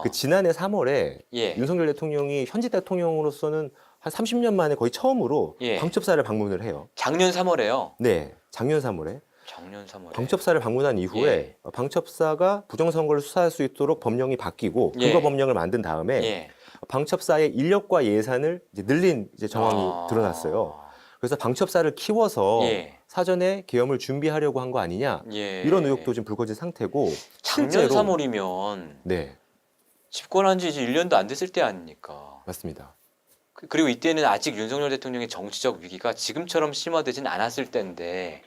그 지난해 3월에 예. 윤석열 대통령이 현직 대통령으로서는 한 30년 만에 거의 처음으로 예. 방첩사를 방문을 해요. 작년 3월에요. 네, 작년 3월에 작년 3월에. 방첩사를 방문한 이후에 예. 방첩사가 부정선거를 수사할 수 있도록 법령이 바뀌고 예. 근거 법령을 만든 다음에 예. 방첩사의 인력과 예산을 이제 늘린 이제 정황이 드러났어요. 그래서 방첩사를 키워서 예. 사전에 계엄을 준비하려고 한 거 아니냐, 예. 이런 의혹도 지금 불거진 상태고, 작년 실제로 3월이면 네, 집권한 지 이제 1년도 안 됐을 때 아닙니까? 맞습니다. 그리고 이때는 아직 윤석열 대통령의 정치적 위기가 지금처럼 심화되진 않았을 때인데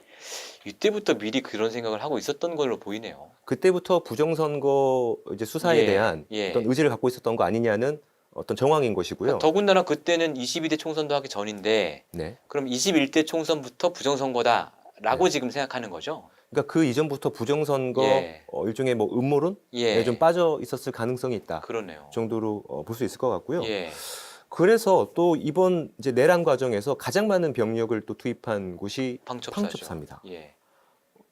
이때부터 미리 그런 생각을 하고 있었던 걸로 보이네요. 그때부터 부정선거 이제 수사에 예. 대한 예. 어떤 의지를 갖고 있었던 거 아니냐는 어떤 정황인 것이고요. 더군다나 그때는 22대 총선도 하기 전인데 네. 그럼 21대 총선부터 부정선거다라고 네. 지금 생각하는 거죠? 그러니까 그 이전부터 부정선거 예. 일종의 뭐 음모론에 예. 좀 빠져 있었을 가능성이 있다 그러네요. 정도로 볼 수 있을 것 같고요. 예. 그래서 또 이번 이제 내란 과정에서 가장 많은 병력을 또 투입한 곳이 방첩사죠. 방첩사입니다. 예.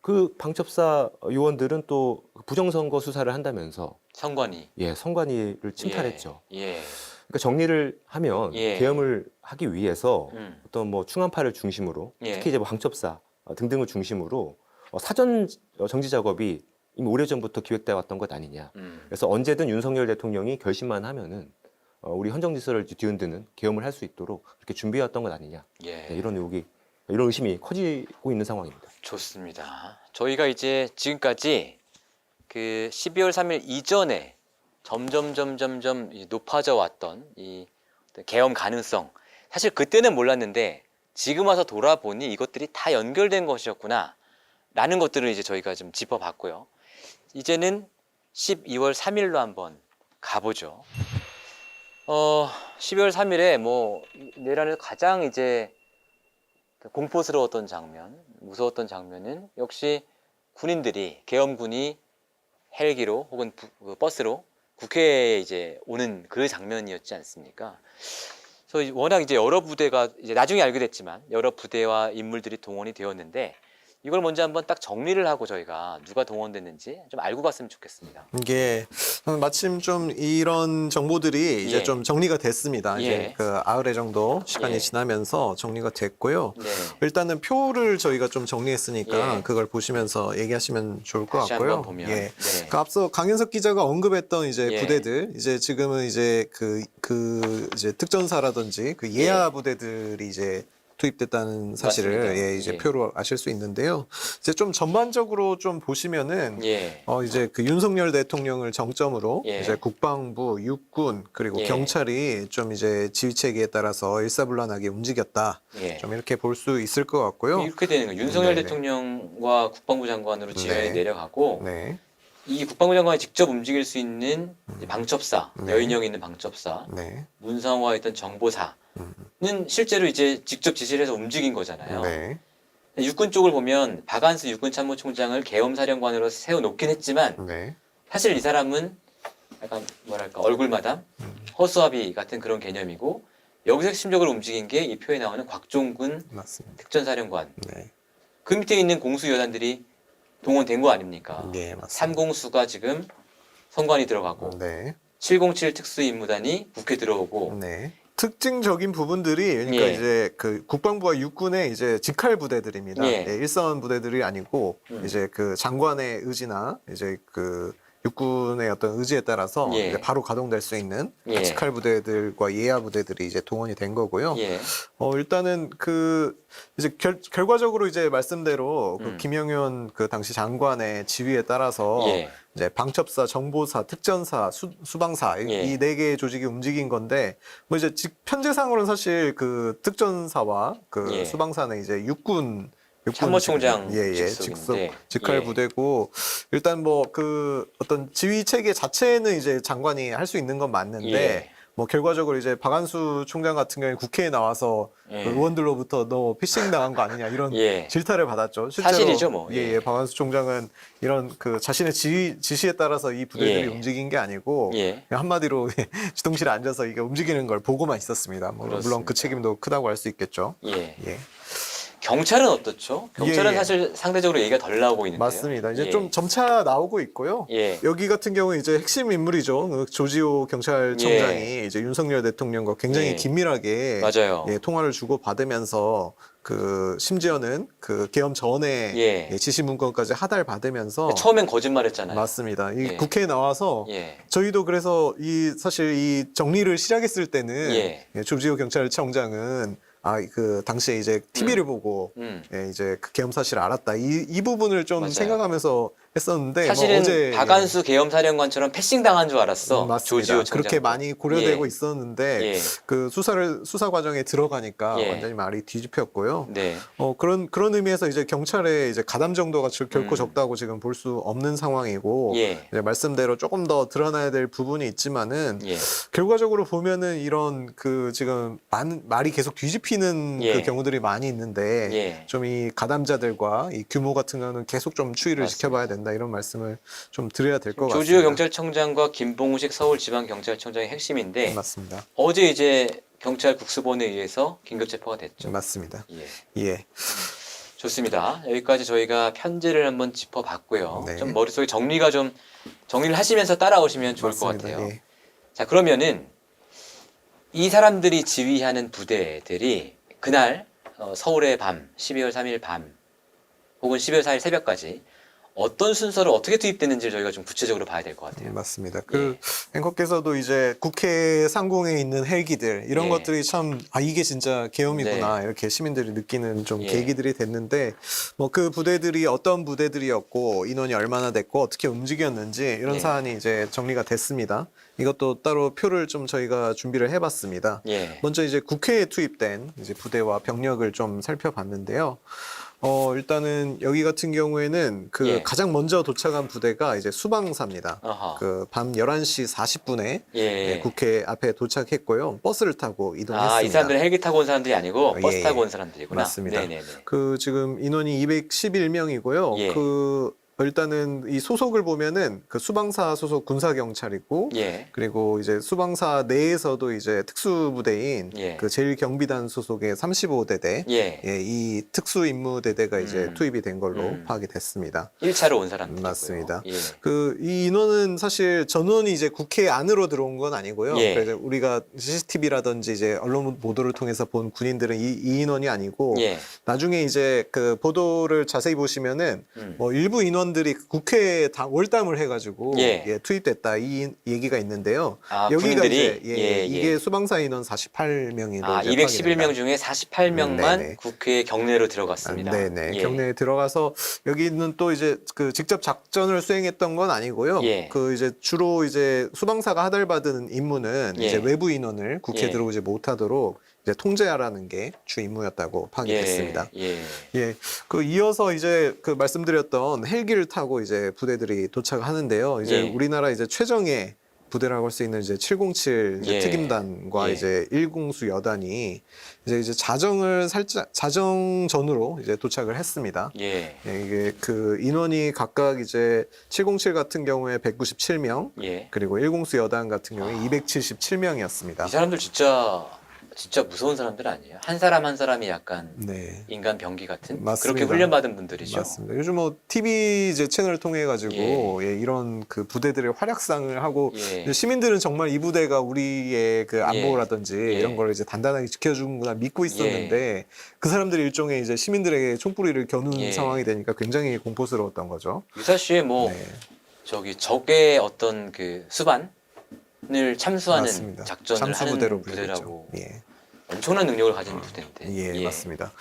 그 방첩사 요원들은 또 부정선거 수사를 한다면서 선관위. 선관위를 침탈했죠. 예. 그러니까 정리를 하면 예. 계엄을 하기 위해서 어떤 뭐 충암파를 중심으로 예. 특히 이제 뭐 방첩사 등등을 중심으로 사전 정지 작업이 이미 오래전부터 기획돼 왔던 것 아니냐. 그래서 언제든 윤석열 대통령이 결심만 하면은 우리 헌정 질서를 뒤흔드는 계엄을 할 수 있도록 그렇게 준비해왔던 것 아니냐. 예. 네, 이런 의심이 커지고 있는 상황입니다. 좋습니다. 저희가 이제 지금까지 그 12월 3일 이전에 점점 높아져 왔던 이 계엄 가능성, 사실 그때는 몰랐는데 지금 와서 돌아보니 이것들이 다 연결된 것이었구나 라는 것들을 이제 저희가 좀 짚어봤고요. 이제는 12월 3일로 한번 가보죠. 12월 3일에 뭐 내란에서 가장 이제 공포스러웠던 장면, 무서웠던 장면은 역시 군인들이, 계엄군이 헬기로 혹은 그 버스로 국회에 이제 오는 그 장면이었지 않습니까? 그래서 워낙 이제 여러 부대가 이제 나중에 알게 됐지만 여러 부대와 인물들이 동원이 되었는데 이걸 먼저 한번 딱 정리를 하고 저희가 누가 동원됐는지 좀 알고 갔으면 좋겠습니다. 이게 마침 좀 이런 정보들이 이제 예. 좀 정리가 됐습니다. 예. 이제 그 아흘에 정도 시간이 예. 지나면서 정리가 됐고요. 네. 일단은 표를 저희가 좀 정리했으니까 예. 그걸 보시면서 얘기하시면 좋을 것 다시 같고요. 한번 보면. 예. 네. 그 앞서 강현석 기자가 언급했던 이제 예. 부대들, 이제 지금은 이제 그 이제 특전사라든지 그 예하 부대들이 이제 투입됐다는 사실을 맞습니다. 예, 이제 예. 표로 아실 수 있는데요. 이제 좀 전반적으로 좀 보시면은 예. 이제 그 윤석열 대통령을 정점으로 예. 이제 국방부, 육군 그리고 예. 경찰이 좀 이제 지휘 체계에 따라서 일사불란하게 움직였다. 예. 좀 이렇게 볼 수 있을 것 같고요. 이렇게 되는 거예요. 윤석열 네네. 대통령과 국방부 장관으로 지휘관이 네. 내려가고 네, 이 국방부 장관이 직접 움직일 수 있는 이제 방첩사, 네. 여인형이 있는 방첩사, 네, 문상호가 있던 정보사는 실제로 이제 직접 지시를 해서 움직인 거잖아요. 네, 육군 쪽을 보면 박안수 육군참모총장을 계엄사령관으로 세워놓긴 했지만 네, 사실 이 사람은 약간 뭐랄까 얼굴마담, 허수아비 같은 그런 개념이고 여기서 핵심적으로 움직인 게 이 표에 나오는 곽종군 맞습니다. 특전사령관. 네, 그 밑에 있는 공수여단들이 동원된 거 아닙니까? 네, 맞습니다. 3공수가 지금 선관위 들어가고 네, 707 특수임무단이 국회 들어오고 네. 특징적인 부분들이 그러니까 예. 이제 그 국방부와 육군의 이제 직할 부대들입니다. 예. 예, 일선 부대들이 아니고 음. 이제 그 장관의 의지나 이제 그 육군의 어떤 의지에 따라서 예. 이제 바로 가동될 수 있는 그 예. 직할 부대들과 예하 부대들이 이제 동원이 된 거고요. 예. 일단은 그 이제 결과적으로 이제 말씀대로 그 음. 김영현 그 당시 장관의 지휘에 따라서 예. 이제 방첩사, 정보사, 특전사, 수방사 예. 이 네 개의 조직이 움직인 건데 뭐 이제 현재상으로는 사실 그 특전사와 그 예. 수방사는 이제 육군 참모총장 직속 직속인데, 직할 예. 부대고 일단 뭐 그 어떤 지휘 체계 자체는 이제 장관이 할 수 있는 건 맞는데 예. 뭐 결과적으로 이제 박안수 총장 같은 경우에 국회에 나와서 예. 그 의원들로부터 너 피싱 당한 거 아니냐 이런 예. 질타를 받았죠. 실제로 사실이죠, 뭐. 예, 예. 예, 박안수 총장은 이런 그 자신의 지시에 따라서 이 부대들이 예. 움직인 게 아니고 예. 그냥 한마디로 지동실에 앉아서 이게 움직이는 걸 보고만 있었습니다. 뭐 물론 그렇습니다. 그 책임도 크다고 할 수 있겠죠. 예. 예. 경찰은 어떻죠? 경찰은 예. 사실 상대적으로 얘기가 덜 나오고 있는데요. 맞습니다. 이제 예. 좀 점차 나오고 있고요. 예. 여기 같은 경우는 이제 핵심 인물이죠. 그 조지호 경찰청장이 이제 윤석열 대통령과 굉장히 예. 긴밀하게 맞아요. 예, 통화를 주고 받으면서 그 심지어는 그 계엄 전에 예. 예, 지시 문건까지 하달 받으면서 처음엔 거짓말했잖아요. 맞습니다. 이 예. 국회에 나와서 예. 저희도 그래서 사실 이 정리를 시작했을 때는 예. 예, 조지호 경찰청장은 그 당시에 이제 TV를 보고 예, 이제 그 계엄 사실을 알았다. 이 부분을 좀 맞아요. 생각하면서 했었는데 사실은 뭐 어제 박안수 계엄사령관처럼 패싱 당한 줄 알았어. 맞습니다. 조지호 청장. 그렇게 많이 고려되고 예. 있었는데 예. 그 수사 과정에 들어가니까 예. 완전히 말이 뒤집혔고요. 네. 그런 의미에서 이제 경찰의 이제 가담 정도가 결코 음. 적다고 지금 볼 수 없는 상황이고 예. 이제 말씀대로 조금 더 드러나야 될 부분이 있지만은 예. 결과적으로 보면은 이런 그 지금 말이 계속 뒤집히는 예. 그 경우들이 많이 있는데 예. 좀 이 가담자들과 이 규모 같은 거는 계속 좀 추이를 맞습니다. 지켜봐야 된다 이런 말씀을 좀 드려야 될 것 같습니다. 조지호 경찰청장과 김봉식 서울지방경찰청장의 핵심인데 맞습니다. 어제 이제 경찰 국수본에 의해서 긴급 체포가 됐죠. 맞습니다. 예. 예. 좋습니다. 여기까지 저희가 편제를 한번 짚어봤고요. 네. 좀 머릿속에 정리를 하시면서 따라오시면 좋을 것 맞습니다. 같아요. 예. 자, 그러면은 이 사람들이 지휘하는 부대들이 그날 서울의 밤, 12월 3일 밤 혹은 12월 4일 새벽까지 어떤 순서로 어떻게 투입됐는지를 저희가 좀 구체적으로 봐야 될 것 같아요. 맞습니다. 예. 앵커께서도 이제 국회 상공에 있는 헬기들 이런 예. 것들이 참 이게 진짜 계엄이구나 이렇게 시민들이 느끼는 좀 예. 계기들이 됐는데 뭐 그 부대들이 어떤 부대들이었고 인원이 얼마나 됐고 어떻게 움직였는지 이런 예. 사안이 이제 정리가 됐습니다. 이것도 따로 표를 좀 저희가 준비를 해봤습니다. 예. 먼저 이제 국회에 투입된 이제 부대와 병력을 좀 살펴봤는데요. 일단은 여기 같은 경우에는 그 예. 가장 먼저 도착한 부대가 이제 수방사입니다. 어허. 그 밤 11시 40분에 예. 국회 앞에 도착했고요. 버스를 타고 이동했습니다. 이 사람들은 헬기 타고 온 사람들이 아니고 버스 예, 타고 예. 온 사람들이구나. 맞습니다. 네네네. 그 지금 인원이 211명이고요. 예. 그 일단은 이 소속을 보면은 그 수방사 소속 군사경찰이고 예. 그리고 이제 수방사 내에서도 이제 특수부대인 예. 그 제1경비단 소속의 35대대 예. 예, 이 특수임무대대가 이제 투입이 된 걸로 음. 파악이 됐습니다. 1차로 온 사람들. 맞습니다. 예. 이 인원은 사실 전원이 이제 국회 안으로 들어온 건 아니고요. 예. 그래서 우리가 CCTV라든지 이제 언론 보도를 통해서 본 군인들은 이 인원이 아니고 예. 나중에 이제 그 보도를 자세히 보시면은 뭐 일부 인원들이 국회에 다 월담을 해가지고 예. 예, 투입됐다 이 얘기가 있는데요. 아, 여기가 군인들이? 이제 예, 이게 예. 수방사 인원 48명이 아, 211명 중에 48명만 네네. 국회 경내로 들어갔습니다. 네네. 예. 경내에 들어가서 여기는 또 이제 그 직접 작전을 수행했던 건 아니고요. 예. 그 이제 주로 이제 수방사가 하달받은 임무는 예. 이제 외부 인원을 국회에 예. 들어오지 못하도록 이제 통제하라는 게 주 임무였다고 파악이 됐습니다. 예. 예, 그 이어서 이제 그 말씀드렸던 헬기를 타고 이제 부대들이 도착하는데요. 이제 예. 우리나라 이제 최정예 부대라고 할 수 있는 이제 707 이제 예. 특임단과 예. 이제 1공수 여단이 이제 자정을 살짝 자정전으로 이제 도착을 했습니다. 예. 예, 이게 그 인원이 각각 이제 707 같은 경우에 197명, 예. 그리고 1공수 여단 같은 경우에 277명이었습니다. 이 사람들 진짜 무서운 사람들 아니에요? 한 사람 한 사람이 약간 네. 인간 병기 같은 맞습니다. 그렇게 훈련받은 분들이죠. 맞습니다. 요즘 뭐 TV 이제 채널을 통해 가지고 예, 이런 그 부대들의 활약상을 하고 예. 이제 시민들은 정말 이 부대가 우리의 그 안보라든지 예. 이런 걸 이제 단단하게 지켜주는구나 믿고 있었는데 그 사람들이 일종의 이제 시민들에게 총구리를 겨누는 예. 상황이 되니까 굉장히 공포스러웠던 거죠. 유사시에 뭐 네. 저기 적의 어떤 그 수반을 참수하는 맞습니다. 작전을 참수부대로 하는 부대라고 불리죠. 예. 엄청난 능력을 가진 부대인데. 예, 맞습니다.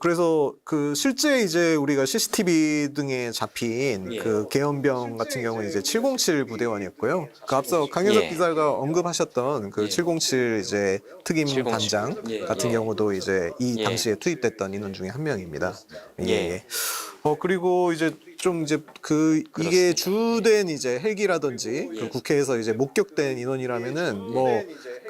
그래서 그 실제 이제 우리가 CCTV 등에 잡힌 예. 그 계엄병 같은 경우는 이제 707 부대원이었고요. 그 앞서 강효석 예. 기자가 언급하셨던 그 예. 707 이제 특임 707. 단장 예, 같은 예. 경우도 이제 이 예. 당시에 투입됐던 인원 중에 한 명입니다. 예. 예. 예. 그리고 이제 좀 이제 그 이게 그렇습니다. 주된 이제 헬기라든지 그 국회에서 이제 목격된 인원이라면은 뭐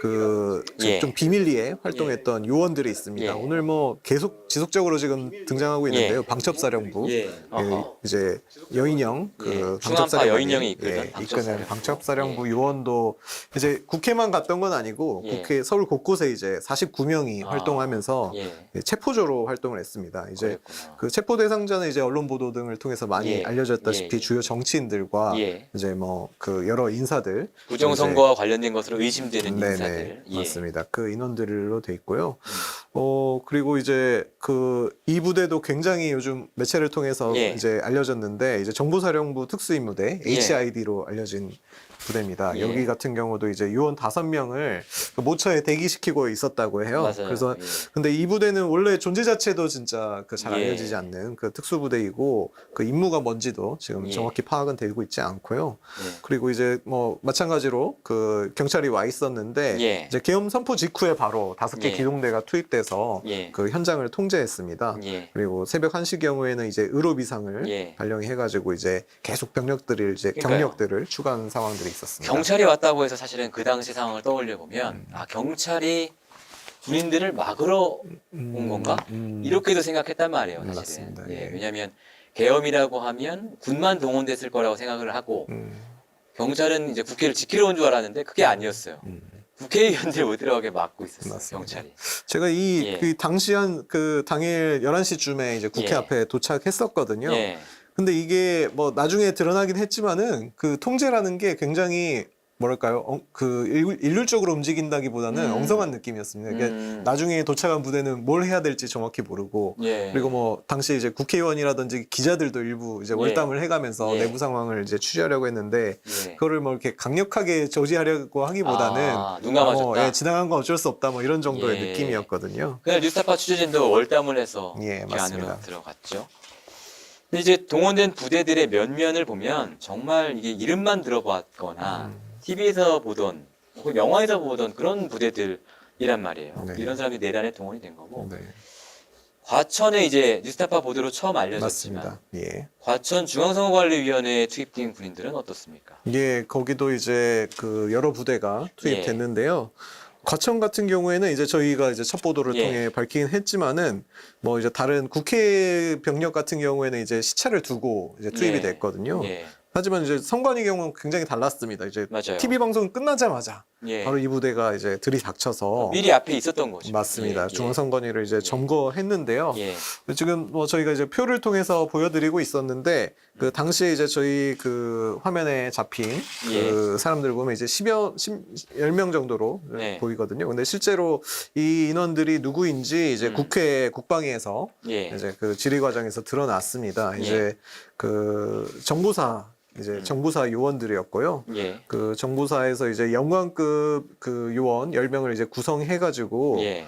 그 좀 예. 비밀리에 활동했던 요원들이 있습니다. 예. 오늘 뭐 계속 지속적으로 지금 등장하고 있는데요. 예. 방첩사령부 예. 그 어허. 이제 여인영 예. 그 중앙파 여인영이 이끄는 이끄는 방첩사령부. 방첩사령부 요원도 이제 국회만 갔던 건 아니고 예. 국회 서울 곳곳에 이제 49명이 아. 활동하면서 예. 체포조로 활동을 했습니다. 이제 그랬구나. 그 체포 대상자는 이제 언론 보도 등을 통해서 많이 예. 알려졌다시피 예. 주요 정치인들과 예. 이제 뭐 그 여러 인사들 부정선거와 관련된 것으로 의심되는 네네, 인사들. 예. 맞습니다. 그 인원들로 돼 있고요. 그리고 이제 그 이 부대도 굉장히 요즘 매체를 통해서 예. 이제 알려졌는데 이제 정보사령부 특수임무대 예. HID로 알려진 부대입니다. 예. 여기 같은 경우도 이제 요원 5명을 그 모처에 대기시키고 있었다고 해요. 맞아요. 그래서 예. 근데 이 부대는 원래 존재 자체도 진짜 그 잘 예. 알려지지 않는 그 특수부대이고 그 임무가 뭔지도 지금 예. 정확히 파악은 되고 있지 않고요. 예. 그리고 이제 뭐 마찬가지로 그 경찰이 와 있었는데 예. 이제 계엄 선포 직후에 바로 5개 예. 기동대가 투입돼서 예. 그 현장을 통제했습니다. 예. 그리고 새벽 1시 경우에는 이제 의료 비상을 예. 발령해가지고 이제 계속 병력들을 이제 그러니까요. 경력들을 추가하는 상황들이 있었습니다. 경찰이 왔다고 해서 사실은 그 당시 상황을 떠올려 보면 아 경찰이 군인들을 막으러 온 건가? 이렇게도 생각했단 말이에요, 사실은. 맞습니다. 예, 예. 왜냐하면 계엄이라고 하면 군만 동원됐을 거라고 생각을 하고 경찰은 이제 국회를 지키러 온 줄 알았는데 그게 아니었어요. 국회의원들 못 들어가게 막고 있었어요, 맞습니다. 경찰이. 제가 예. 그 당시 그 당일 11시쯤에 이제 국회 예. 앞에 도착했었거든요. 예. 근데 이게 뭐 나중에 드러나긴 했지만은 그 통제라는 게 굉장히 뭐랄까요? 그 일률적으로 움직인다기보다는 엉성한 느낌이었습니다. 그러니까 나중에 도착한 부대는 뭘 해야 될지 정확히 모르고 예. 그리고 뭐 당시 이제 국회의원이라든지 기자들도 일부 이제 예. 월담을 해가면서 예. 내부 상황을 이제 취재하려고 했는데 예. 그거를 뭐 이렇게 강력하게 저지하려고 하기보다는 아, 눈 감아줬다. 지나간 건 어쩔 수 없다 뭐 이런 정도의 예. 느낌이었거든요. 그날 뉴스타파 취재진도 월담을 해서 예, 그 안으로 맞습니다. 들어갔죠. 근데 이제 동원된 부대들의 면면을 보면 정말 이게 이름만 들어봤거나 TV에서 보던 혹은 영화에서 보던 그런 부대들이란 말이에요. 네. 이런 사람이 내란에 동원이 된 거고 네, 과천에 이제 뉴스타파 보도로 처음 알려졌지만 맞습니다. 예. 과천 중앙선거관리위원회에 투입된 군인들은 어떻습니까? 예, 거기도 이제 그 여러 부대가 투입됐는데요. 과천 같은 경우에는 이제 저희가 이제 첫 보도를 예. 통해 밝히긴 했지만은 뭐 이제 다른 국회 병력 같은 경우에는 이제 시차를 두고 이제 투입이 예. 됐거든요. 예. 하지만 이제 선관위 경우는 굉장히 달랐습니다. 이제 맞아요. TV 방송 끝나자마자 예. 바로 이 부대가 이제 들이닥쳐서 미리 앞에 있었던 거죠. 맞습니다. 예. 중앙선관위를 이제 점거했는데요. 예. 지금 뭐 저희가 이제 표를 통해서 보여드리고 있었는데 그 당시에 이제 저희 그 화면에 잡힌 그 사람들 보면 이제 10명 정도로 네. 보이거든요. 근데 실제로 이 인원들이 누구인지 이제 국회 국방위에서 예. 이제 그 질의 과정에서 드러났습니다. 이제 그 정보사 이제 정부사 요원들이었고요. 예. 그 정부사에서 이제 영관급 그 요원 10명을 이제 구성해가지고 예.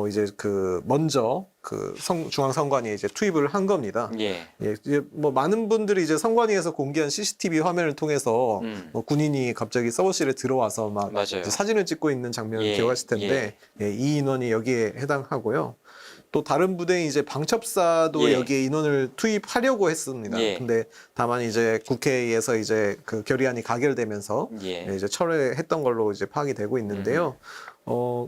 이제 그 먼저 그 중앙선관위에 이제 투입을 한 겁니다. 예. 예, 이제 뭐 많은 분들이 이제 선관위에서 공개한 CCTV 화면을 통해서 뭐 군인이 갑자기 서버실에 들어와서 막 맞아요. 이제 사진을 찍고 있는 장면을 예. 기억하실 텐데 예, 이 인원이 여기에 해당하고요. 또 다른 부대인 이제 방첩사도 예. 여기에 인원을 투입하려고 했습니다. 예. 근데 다만 이제 국회에서 이제 그 결의안이 가결되면서 예. 이제 철회했던 걸로 이제 파악이 되고 있는데요.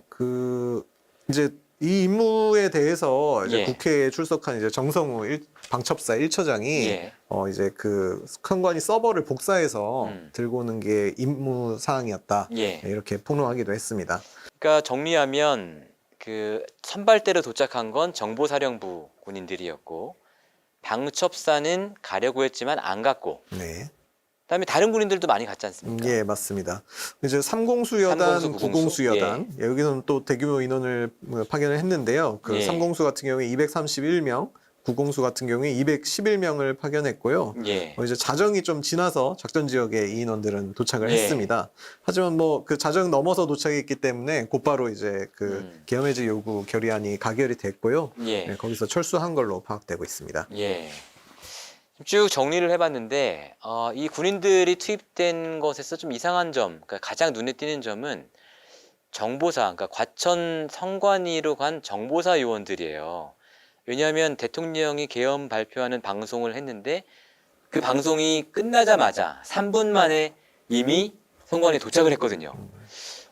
그 이제 이 임무에 대해서 이제 예. 국회에 출석한 이제 정성우 방첩사 1처장이 예. 이제 그 선관위 서버를 복사해서 들고 오는 게 임무 사항이었다. 예. 이렇게 폭로하기도 했습니다. 그러니까 정리하면 그 선발대로 도착한 건 정보사령부 군인들이었고 방첩사는 가려고 했지만 안 갔고 네. 그다음에 다른 군인들도 많이 갔지 않습니까? 예, 맞습니다. 이제 3공수여단, 3공수, 9공수여단 여기서는 또 대규모 인원을 파견을 했는데요. 그 예. 3공수 같은 경우에 231명, 9공수 같은 경우에 211명을 파견했고요. 예. 이제 자정이 좀 지나서 작전 지역에 이 인원들은 도착을 예. 했습니다. 하지만 뭐 그 자정 넘어서 도착했기 때문에 곧바로 이제 그 계엄해제 요구 결의안이 가결이 됐고요. 예. 네, 거기서 철수한 걸로 파악되고 있습니다. 예. 쭉 정리를 해봤는데 이 군인들이 투입된 것에서 좀 이상한 점, 그러니까 가장 눈에 띄는 점은 정보사, 그러니까 과천 선관위로 간 정보사 요원들이에요. 왜냐하면 대통령이 계엄 발표하는 방송을 했는데 그 방송이 끝나자마자 3분 만에 이미 선관위에 도착을 했거든요.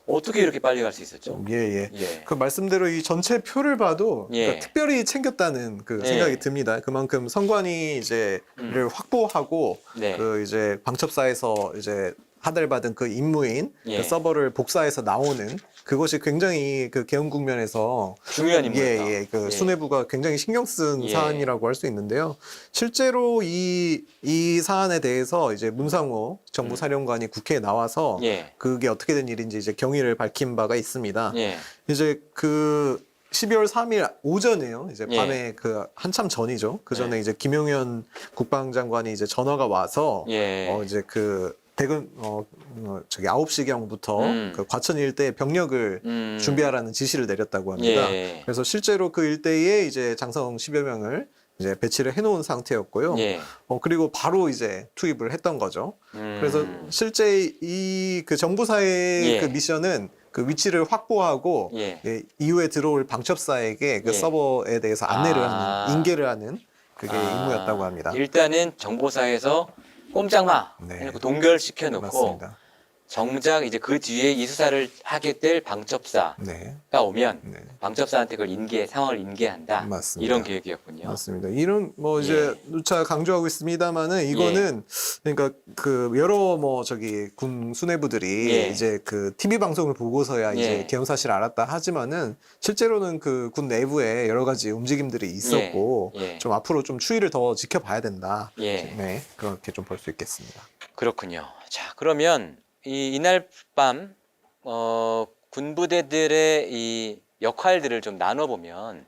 어떻게 이렇게 빨리 갈 수 있었죠? 예. 예. 그 말씀대로 이 전체 표를 봐도 예. 그러니까 특별히 챙겼다는 그 예. 생각이 듭니다. 그만큼 선관위 이제를 확보하고 네. 그 이제 방첩사에서 이제 하달받은 그 임무인 예. 그 서버를 복사해서 나오는 그것이 굉장히 그 계엄 국면에서 중요한 임무였다. 예. 그 예. 수뇌부가 굉장히 신경 쓴 예. 사안이라고 할 수 있는데요. 실제로 이 사안에 대해서 이제 문상호 정보사령관이 국회에 나와서 예. 그게 어떻게 된 일인지 이제 경위를 밝힌 바가 있습니다. 예. 이제 그 12월 3일 오전에요. 이제 예. 밤에 그 한참 전이죠. 그 전에 네. 이제 김용현 국방장관이 이제 전화가 와서 예. 이제 그 대근 저기 9시경부터 그 과천 일대 병력을 준비하라는 지시를 내렸다고 합니다. 예. 그래서 실제로 그 일대에 이제 장성 10여 명을 이제 배치를 해놓은 상태였고요. 예. 그리고 바로 이제 투입을 했던 거죠. 그래서 실제 이 그 정부사의 예. 그 미션은 그 위치를 확보하고 예. 이후에 들어올 방첩사에게 그 예. 서버에 대해서 안내를 아. 하는 인계를 하는 그게 임무였다고 합니다. 일단은 정보사에서 꼼짝마 네. 해놓고 동결시켜 놓고 맞습니다. 정작 이제 그 뒤에 이 수사를 하게 될 방첩사가 네, 오면 네. 방첩사한테 그걸 상황을 인계한다. 맞습니다. 이런 계획이었군요. 맞습니다. 이런 뭐 이제 예. 누차 강조하고 있습니다만은 이거는 그러니까 그 여러 뭐 저기 군 수뇌부들이 예. 이제 그 TV 방송을 보고서야 예. 이제 계엄 사실을 알았다 하지만은 실제로는 그 군 내부에 여러 가지 움직임들이 있었고 예. 좀 앞으로 좀 추이를 더 지켜봐야 된다. 예. 네, 그렇게 좀 볼 수 있겠습니다. 그렇군요. 자, 그러면 이날 밤 군부대들의 이 역할들을 좀 나눠보면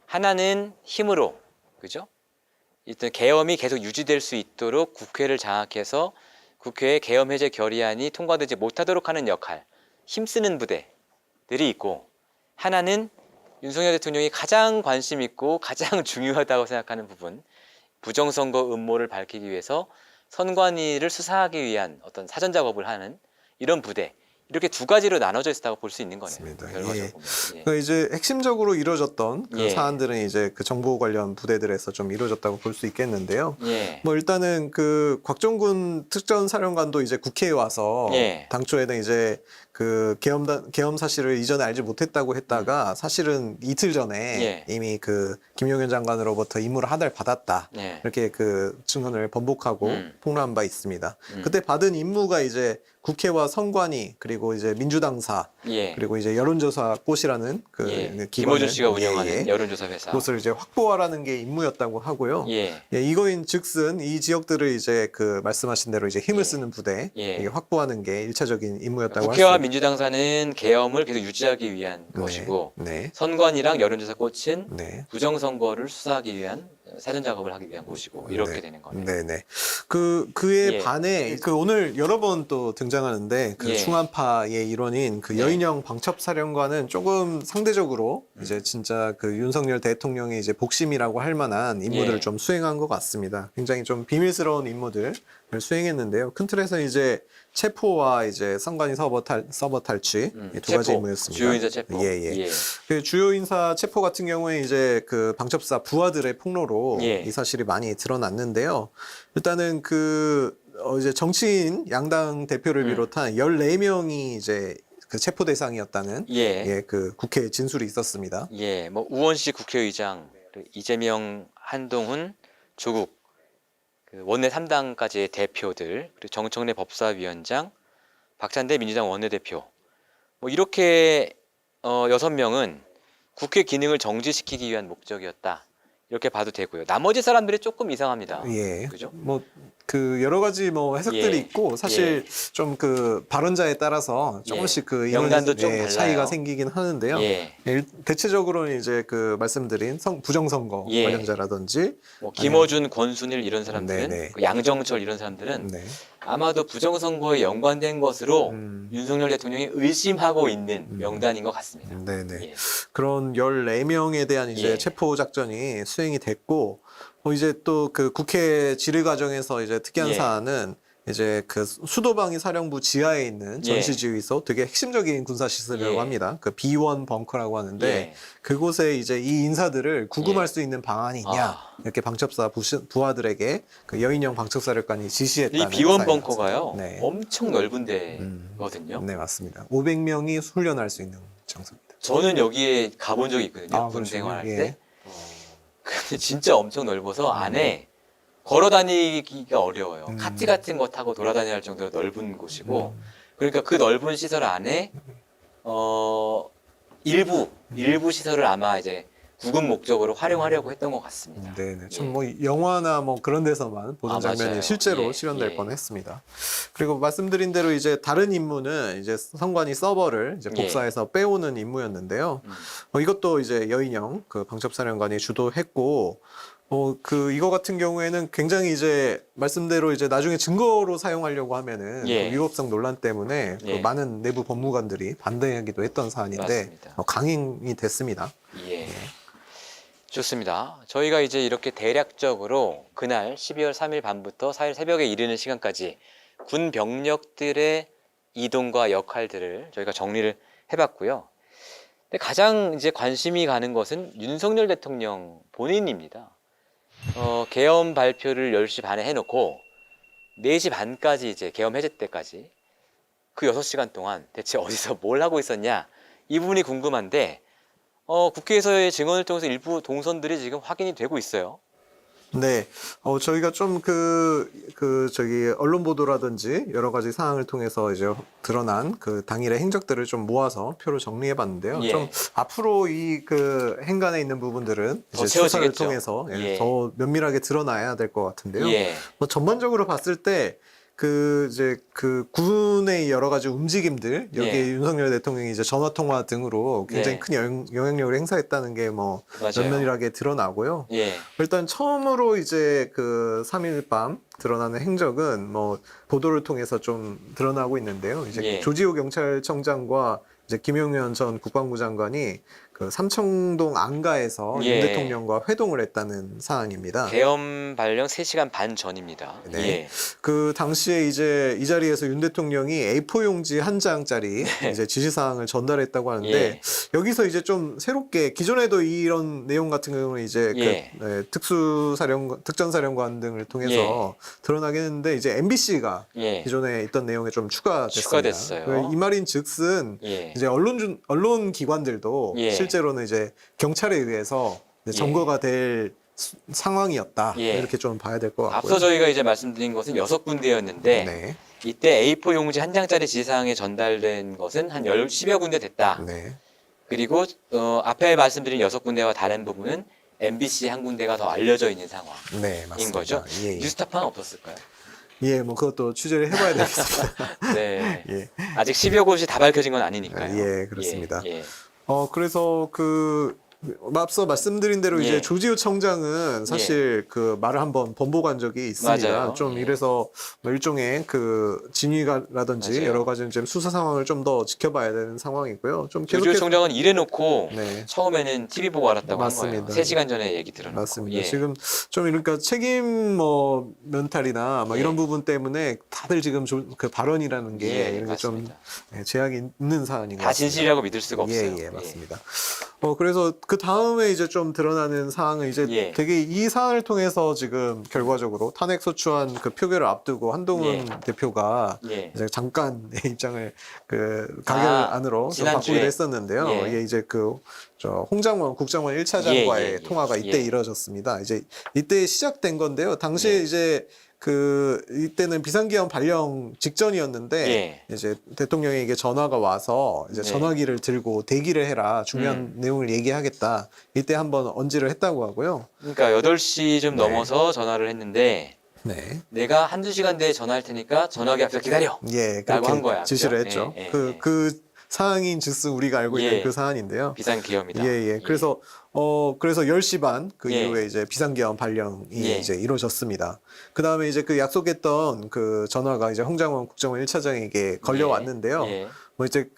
하나는 힘으로, 그죠? 일단 계엄이 계속 유지될 수 있도록 국회를 장악해서 국회의 계엄 해제 결의안이 통과되지 못하도록 하는 역할, 힘쓰는 부대들이 있고, 하나는 윤석열 대통령이 가장 관심 있고 가장 중요하다고 생각하는 부분, 부정선거 음모를 밝히기 위해서 선관위를 수사하기 위한 어떤 사전 작업을 하는 이런 부대, 이렇게 두 가지로 나눠져 있다고 볼 수 있는 거네요. 맞습니다. 결과적으로 예. 보면. 예. 그 이제 핵심적으로 이루어졌던 그 예. 사안들은 이제 그 정보 관련 부대들에서 좀 이루어졌다고 볼 수 있겠는데요. 예. 뭐 일단은 그 곽종군 특전사령관도 이제 국회에 와서 예. 당초에는 이제 그 계엄 사실을 이전에 알지 못했다고 했다가 사실은 이틀 전에 이미 그 김용현 장관으로부터 임무를 하달 받았다. 이렇게 그 증언을 번복하고 폭로한 바 있습니다. 그때 받은 임무가 이제 국회와 선관위 그리고 이제 민주당사 그리고 이제 여론조사 꽃이라는 그 기관을 김어준 씨가 운영하는 여론조사 회사 그것을 이제 확보하라는 게 임무였다고 하고요. 이거인 즉슨 이 지역들을 이제 그 말씀하신 대로 이제 힘을 쓰는 부대 이게 확보하는 게 일차적인 임무였다고 할 수 국회와 민주당사는 계엄을 계속 유지하기 위한 것이고 선관위랑 여론조사 꽃은 부정선거를 수사하기 위한 사전 작업을 하기 위한 곳이고 이렇게 되는 거네요. 네네. 그에 반해 그 오늘 여러 번 또 등장하는데 그 충안파의 일원인 그 여인영 방첩사령관은 조금 상대적으로 이제 진짜 그 윤석열 대통령의 이제 복심이라고 할 만한 임무들을 좀 수행한 것 같습니다. 굉장히 좀 비밀스러운 임무들을 수행했는데요. 큰 틀에서 이제 체포와 이제 선관위 서버 탈취 두 가지 임무였습니다. 주요 인사 체포. 그 주요 인사 체포 같은 경우에 이제 그 방첩사 부하들의 폭로로 이 사실이 많이 드러났는데요. 일단은 그 이제 정치인 양당 대표를 비롯한 14명이 이제 그 체포 대상이었다는 그 국회 진술이 있었습니다. 뭐 우원식 국회의장, 이재명, 한동훈, 조국 그 원내 3당까지의 대표들, 그리고 정청래 법사위원장, 박찬대 민주당 원내대표, 뭐 이렇게 6명은 국회 기능을 정지시키기 위한 목적이었다. 이렇게 봐도 되고요. 나머지 사람들이 조금 이상합니다. 그죠? 뭐 그 여러 가지 뭐 해석들이 있고 사실 좀 그 발언자에 따라서 조금씩 그 이런 명단도 좀 달라요. 차이가 생기긴 하는데요. 대체적으로는 이제 그 말씀드린 부정선거 관련자라든지 뭐 김어준, 권순일 이런 사람들은 그 양정철 이런 사람들은 아마도 부정선거에 연관된 것으로 윤석열 대통령이 의심하고 있는 명단인 것 같습니다. 그런 14명에 대한 이제 체포 작전이 수행이 됐고 이제 또 그 국회 질의 과정에서 이제 특이한 사안은 이제 그 수도방위 사령부 지하에 있는 전시지휘소 되게 핵심적인 군사시설이라고 합니다. 그 B1 벙커라고 하는데 그곳에 이제 이 인사들을 구금할 수 있는 방안이 있냐 이렇게 방첩사 부하들에게 그 여인영 방첩사령관이 지시했다는 이 B1 벙커가요 엄청 넓은 데거든요. 네 맞습니다. 500명이 훈련할 수 있는 장소입니다. 저는 여기에 가본 적이 있거든요. 군 생활할 때. 근데 진짜 엄청 넓어서 안에 걸어 다니기가 어려워요. 카트 같은 거 타고 돌아다녀야 할 정도로 넓은 곳이고 그러니까 그 넓은 시설 안에 일부 시설을 아마 이제 구금 목적으로 활용하려고 했던 것 같습니다. 참 뭐 영화나 뭐 그런 데서만 보는 장면이 맞아요. 실제로 실현될 뻔했습니다. 그리고 말씀드린 대로 이제 다른 임무는 이제 선관위 서버를 이제 복사해서 빼오는 임무였는데요. 이것도 이제 여인영 그 방첩사령관이 주도했고 그 이거 같은 경우에는 굉장히 이제 말씀대로 이제 나중에 증거로 사용하려고 하면은 그 위법성 논란 때문에 그 많은 내부 법무관들이 반대하기도 했던 사안인데 강행이 됐습니다. 좋습니다. 저희가 이제 이렇게 대략적으로 그날 12월 3일 밤부터 4일 새벽에 이르는 시간까지 군 병력들의 이동과 역할들을 저희가 정리를 해봤고요. 근데 가장 이제 관심이 가는 것은 윤석열 대통령 본인입니다. 계엄 발표를 10시 반에 해놓고 4시 반까지 이제 계엄 해제 때까지 그 6시간 동안 대체 어디서 뭘 하고 있었냐 이 부분이 궁금한데 국회에서의 증언을 통해서 일부 동선들이 지금 확인이 되고 있어요. 네, 저희가 좀 저기 언론 보도라든지 여러 가지 사항을 통해서 이제 드러난 그 당일의 행적들을 좀 모아서 표로 정리해봤는데요. 좀 앞으로 이 그 행간에 있는 부분들은 이제 수사를 통해서 더 면밀하게 드러나야 될 것 같은데요. 뭐 전반적으로 봤을 때 이제 그 군의 여러 가지 움직임들 여기에 윤석열 대통령이 이제 전화 통화 등으로 굉장히 큰 영향력을 행사했다는 게 뭐 면밀하게 드러나고요. 일단 처음으로 이제 그 3일 밤 드러나는 행적은 뭐 보도를 통해서 좀 드러나고 있는데요. 이제 조지호 경찰청장과 이제 김용현 전 국방부 장관이 그 삼청동 안가에서 예. 윤 대통령과 회동을 했다는 사항입니다. 계엄 발령 3시간 반 전입니다. 네. 예. 그 당시에 이제 이 자리에서 윤 대통령이 A4 용지 한 장짜리 이제 지시사항을 전달했다고 하는데 예. 여기서 이제 좀 새롭게 기존에도 이런 내용 같은 경우는 이제 예. 그 특수사령관, 특전사령관 등을 통해서 드러나긴 했는데 이제 MBC가 예. 기존에 있던 내용에 좀 추가됐습니다. 추가됐어요. 이 말인즉슨 예. 이제 언론 기관들도 예. 실제로는 이제 경찰에 의해서 이제 예. 점거가 될 상황이었다. 예. 이렇게 좀 봐야 될 것 같고요. 앞서 저희가 이제 말씀드린 것은 6군데였는데 네. 이때 A4 용지 한 장짜리 지시사항에 전달된 것은 한 10여 군데 됐다. 네. 그리고 앞에 말씀드린 6군데와 다른 부분은 MBC 한 군데가 더 알려져 있는 상황인 네, 맞습니다. 거죠. 예, 예. 뉴스타파는 없었을까요? 예, 뭐 그것도 취재를 해봐야 되겠습니다. 네. 예. 아직 10여 곳이 다 밝혀진 건 아니니까요. 예, 그렇습니다. 예, 예. 그래서 그 앞서 말씀드린 대로 예. 이제 조지호 청장은 사실 그 말을 한번 번복한 적이 있습니다. 맞아요. 좀 예. 이래서 뭐 일종의 그 진위라든지 맞아요. 여러 가지 좀 수사 상황을 좀 더 지켜봐야 되는 상황이고요. 좀 조지호 계속해서 총장은 이래놓고 네. 처음에는 TV 보고 알았다고 맞습니다. 한 거예요. 3시간 전에 얘기 들어놓고. 맞습니다. 예. 지금 좀 이러니까 책임 뭐 면탈이나 막 예. 이런 부분 때문에 다들 지금 그 발언이라는 게 예, 이런 게 좀 맞습니다. 제약이 있는 사안인 것 다 같습니다. 진실이라고 믿을 수가 없어요. 예, 맞습니다. 그래서 그 다음에 이제 좀 드러나는 사항은 이제 예. 되게 이 사안을 통해서 지금 결과적으로 탄핵 소추안 그 표결을 앞두고 한동훈 대표가 예. 이제 잠깐 내 입장을 그 가결 안으로 좀 지난주에. 바꾸기도 했었는데요. 예. 이게 이제 저 홍장원 국정원 1차장과의 예, 예, 예. 통화가 이때 예. 이뤄졌습니다. 이제 이때 시작된 건데요. 당시에 예. 이제 이때는 비상기한 발령 직전이었는데 예. 이제 대통령에게 전화가 와서 이제 네. 전화기를 들고 대기를 해라 중요한 내용을 얘기하겠다 이때 한번 언지를 했다고 하고요. 그러니까 8시 좀 네. 넘어서 전화를 했는데 네. 내가 한두 시간 내에 전화할 테니까 전화기 앞에서 기다려. 예, 라고 그렇게 한 거야. 지시를 그죠? 했죠. 예, 예, 예. 그 사항인 즉슨 우리가 알고 예. 있는 그 사안인데요. 비상기엄이다. 예. 그래서 10시 반 그 예. 이후에 이제 비상계엄 발령이 예. 이제 이루어졌습니다. 그 다음에 이제 그 약속했던 그 전화가 이제 홍장원 국정원 1차장에게 걸려왔는데요. 예. 뭐 이제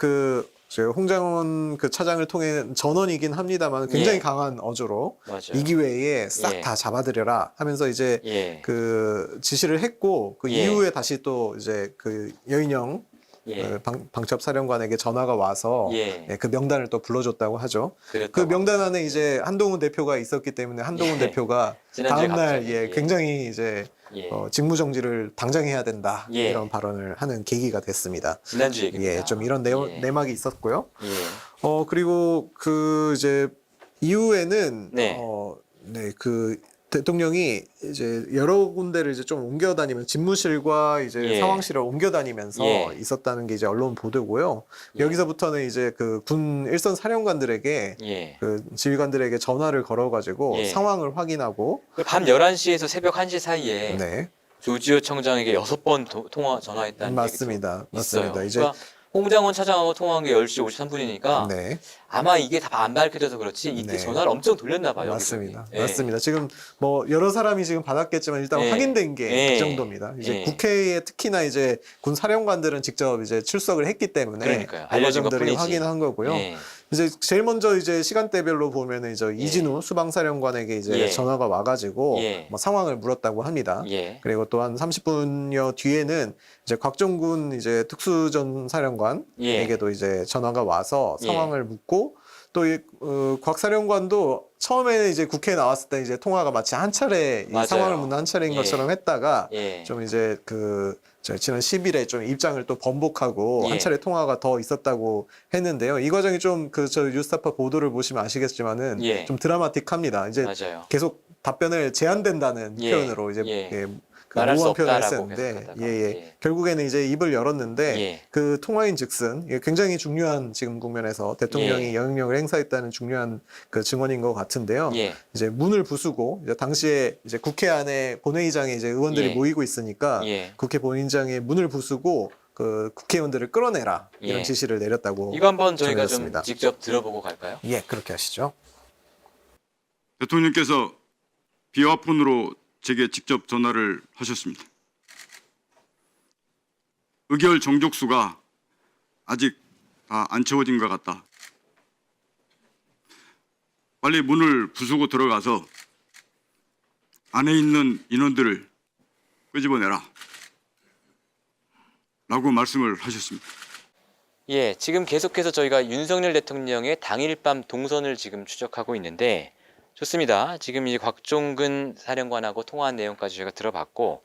저 홍장원 그 차장을 통해 전원이긴 합니다만 굉장히 예. 강한 어조로 맞아요. 이 기회에 싹 예. 다 잡아들여라 하면서 이제 예. 그 지시를 했고 그 예. 이후에 다시 또 이제 그 여인영 예. 방첩사령관에게 전화가 와서 예. 그 명단을 또 불러줬다고 하죠. 그 그랬다고 명단 안에 이제 한동훈 대표가 있었기 때문에 한동훈 예. 대표가 지난주에 다음날 갑자기, 예. 굉장히 이제 예. 직무정지를 당장 해야 된다 예. 이런 발언을 하는 계기가 됐습니다. 지난주 얘기입니다. 예, 좀 이런 예. 내막이 있었고요. 예. 그리고 그 이제 이후에는 네. 그 대통령이 이제 여러 군데를 이제 좀 옮겨 다니면 집무실과 이제 예. 상황실을 옮겨 다니면서 예. 있었다는 게 이제 언론 보도고요. 예. 여기서부터는 이제 그 군 일선 사령관들에게 예. 그 지휘관들에게 전화를 걸어가지고 예. 상황을 확인하고 밤 11시에서 새벽 1시 사이에 네 조지호 청장에게 6번 통화 전화했다는 맞습니다. 얘기도 있어요. 맞습니다. 이제 그러니까 홍장원 차장하고 통화한 게 10시 53분이니까 네. 아마 이게 다 안 밝혀져서 그렇지 이때 네. 전화를 엄청 돌렸나 봐요. 맞습니다. 예. 맞습니다. 지금 뭐 여러 사람이 지금 받았겠지만 일단 예. 확인된 게 그 예. 정도입니다. 이제 예. 국회에 특히나 이제 군 사령관들은 직접 이제 출석을 했기 때문에 그러니까요. 그 알려진 과정들이 것뿐이지. 확인한 거고요. 예. 이제 제일 먼저 이제 시간대별로 보면은 이제 이진우 수방사령관에게 이제 예. 전화가 와가지고 예. 뭐 상황을 물었다고 합니다. 예. 그리고 또 한 30분여 뒤에는 이제 곽종군 이제 특수전 사령관에게도 이제 전화가 와서 예. 상황을 묻고 또 곽 사령관도 처음에는 이제 국회에 나왔을 때 이제 통화가 마치 한 차례 이 맞아요. 상황을 묻는 한 차례인 예. 것처럼 했다가 예. 좀 이제 지난 10일에 좀 입장을 또 번복하고 예. 한 차례 통화가 더 있었다고 했는데요. 이 과정이 좀 저 뉴스타파 보도를 보시면 아시겠지만은 예. 좀 드라마틱합니다. 이제 맞아요. 계속 답변을 제한된다는 예. 표현으로 이제 예. 그 말할 수 모호한 표현을 없다라고 했었는데 계속 예. 하다가. 예. 결국에는 이제 입을 열었는데 예. 그 통화인즉슨 이게 굉장히 중요한 지금 국면에서 대통령이 예. 영향력을 행사했다는 중요한 그 증언인 것 같은데요. 예. 이제 문을 부수고 이제 당시에 이제 국회 안에 본회의장에 이제 의원들이 예. 모이고 있으니까 예. 국회 본회의장에 문을 부수고 그 국회의원들을 끌어내라 이런 예. 지시를 내렸다고. 이거 한번 저희가 전해졌습니다. 좀 직접 들어보고 갈까요? 예, 그렇게 하시죠. 대통령께서 비화폰으로 제게 직접 전화를 하셨습니다. 의결 정족수가 아직 다 안 채워진 것 같다. 빨리 문을 부수고 들어가서 안에 있는 인원들을 끄집어내라 라고 말씀을 하셨습니다. 예, 지금 계속해서 저희가 윤석열 대통령의 당일 밤 동선을 지금 추적하고 있는데 좋습니다. 지금 이 곽종근 사령관하고 통화한 내용까지 저희가 들어봤고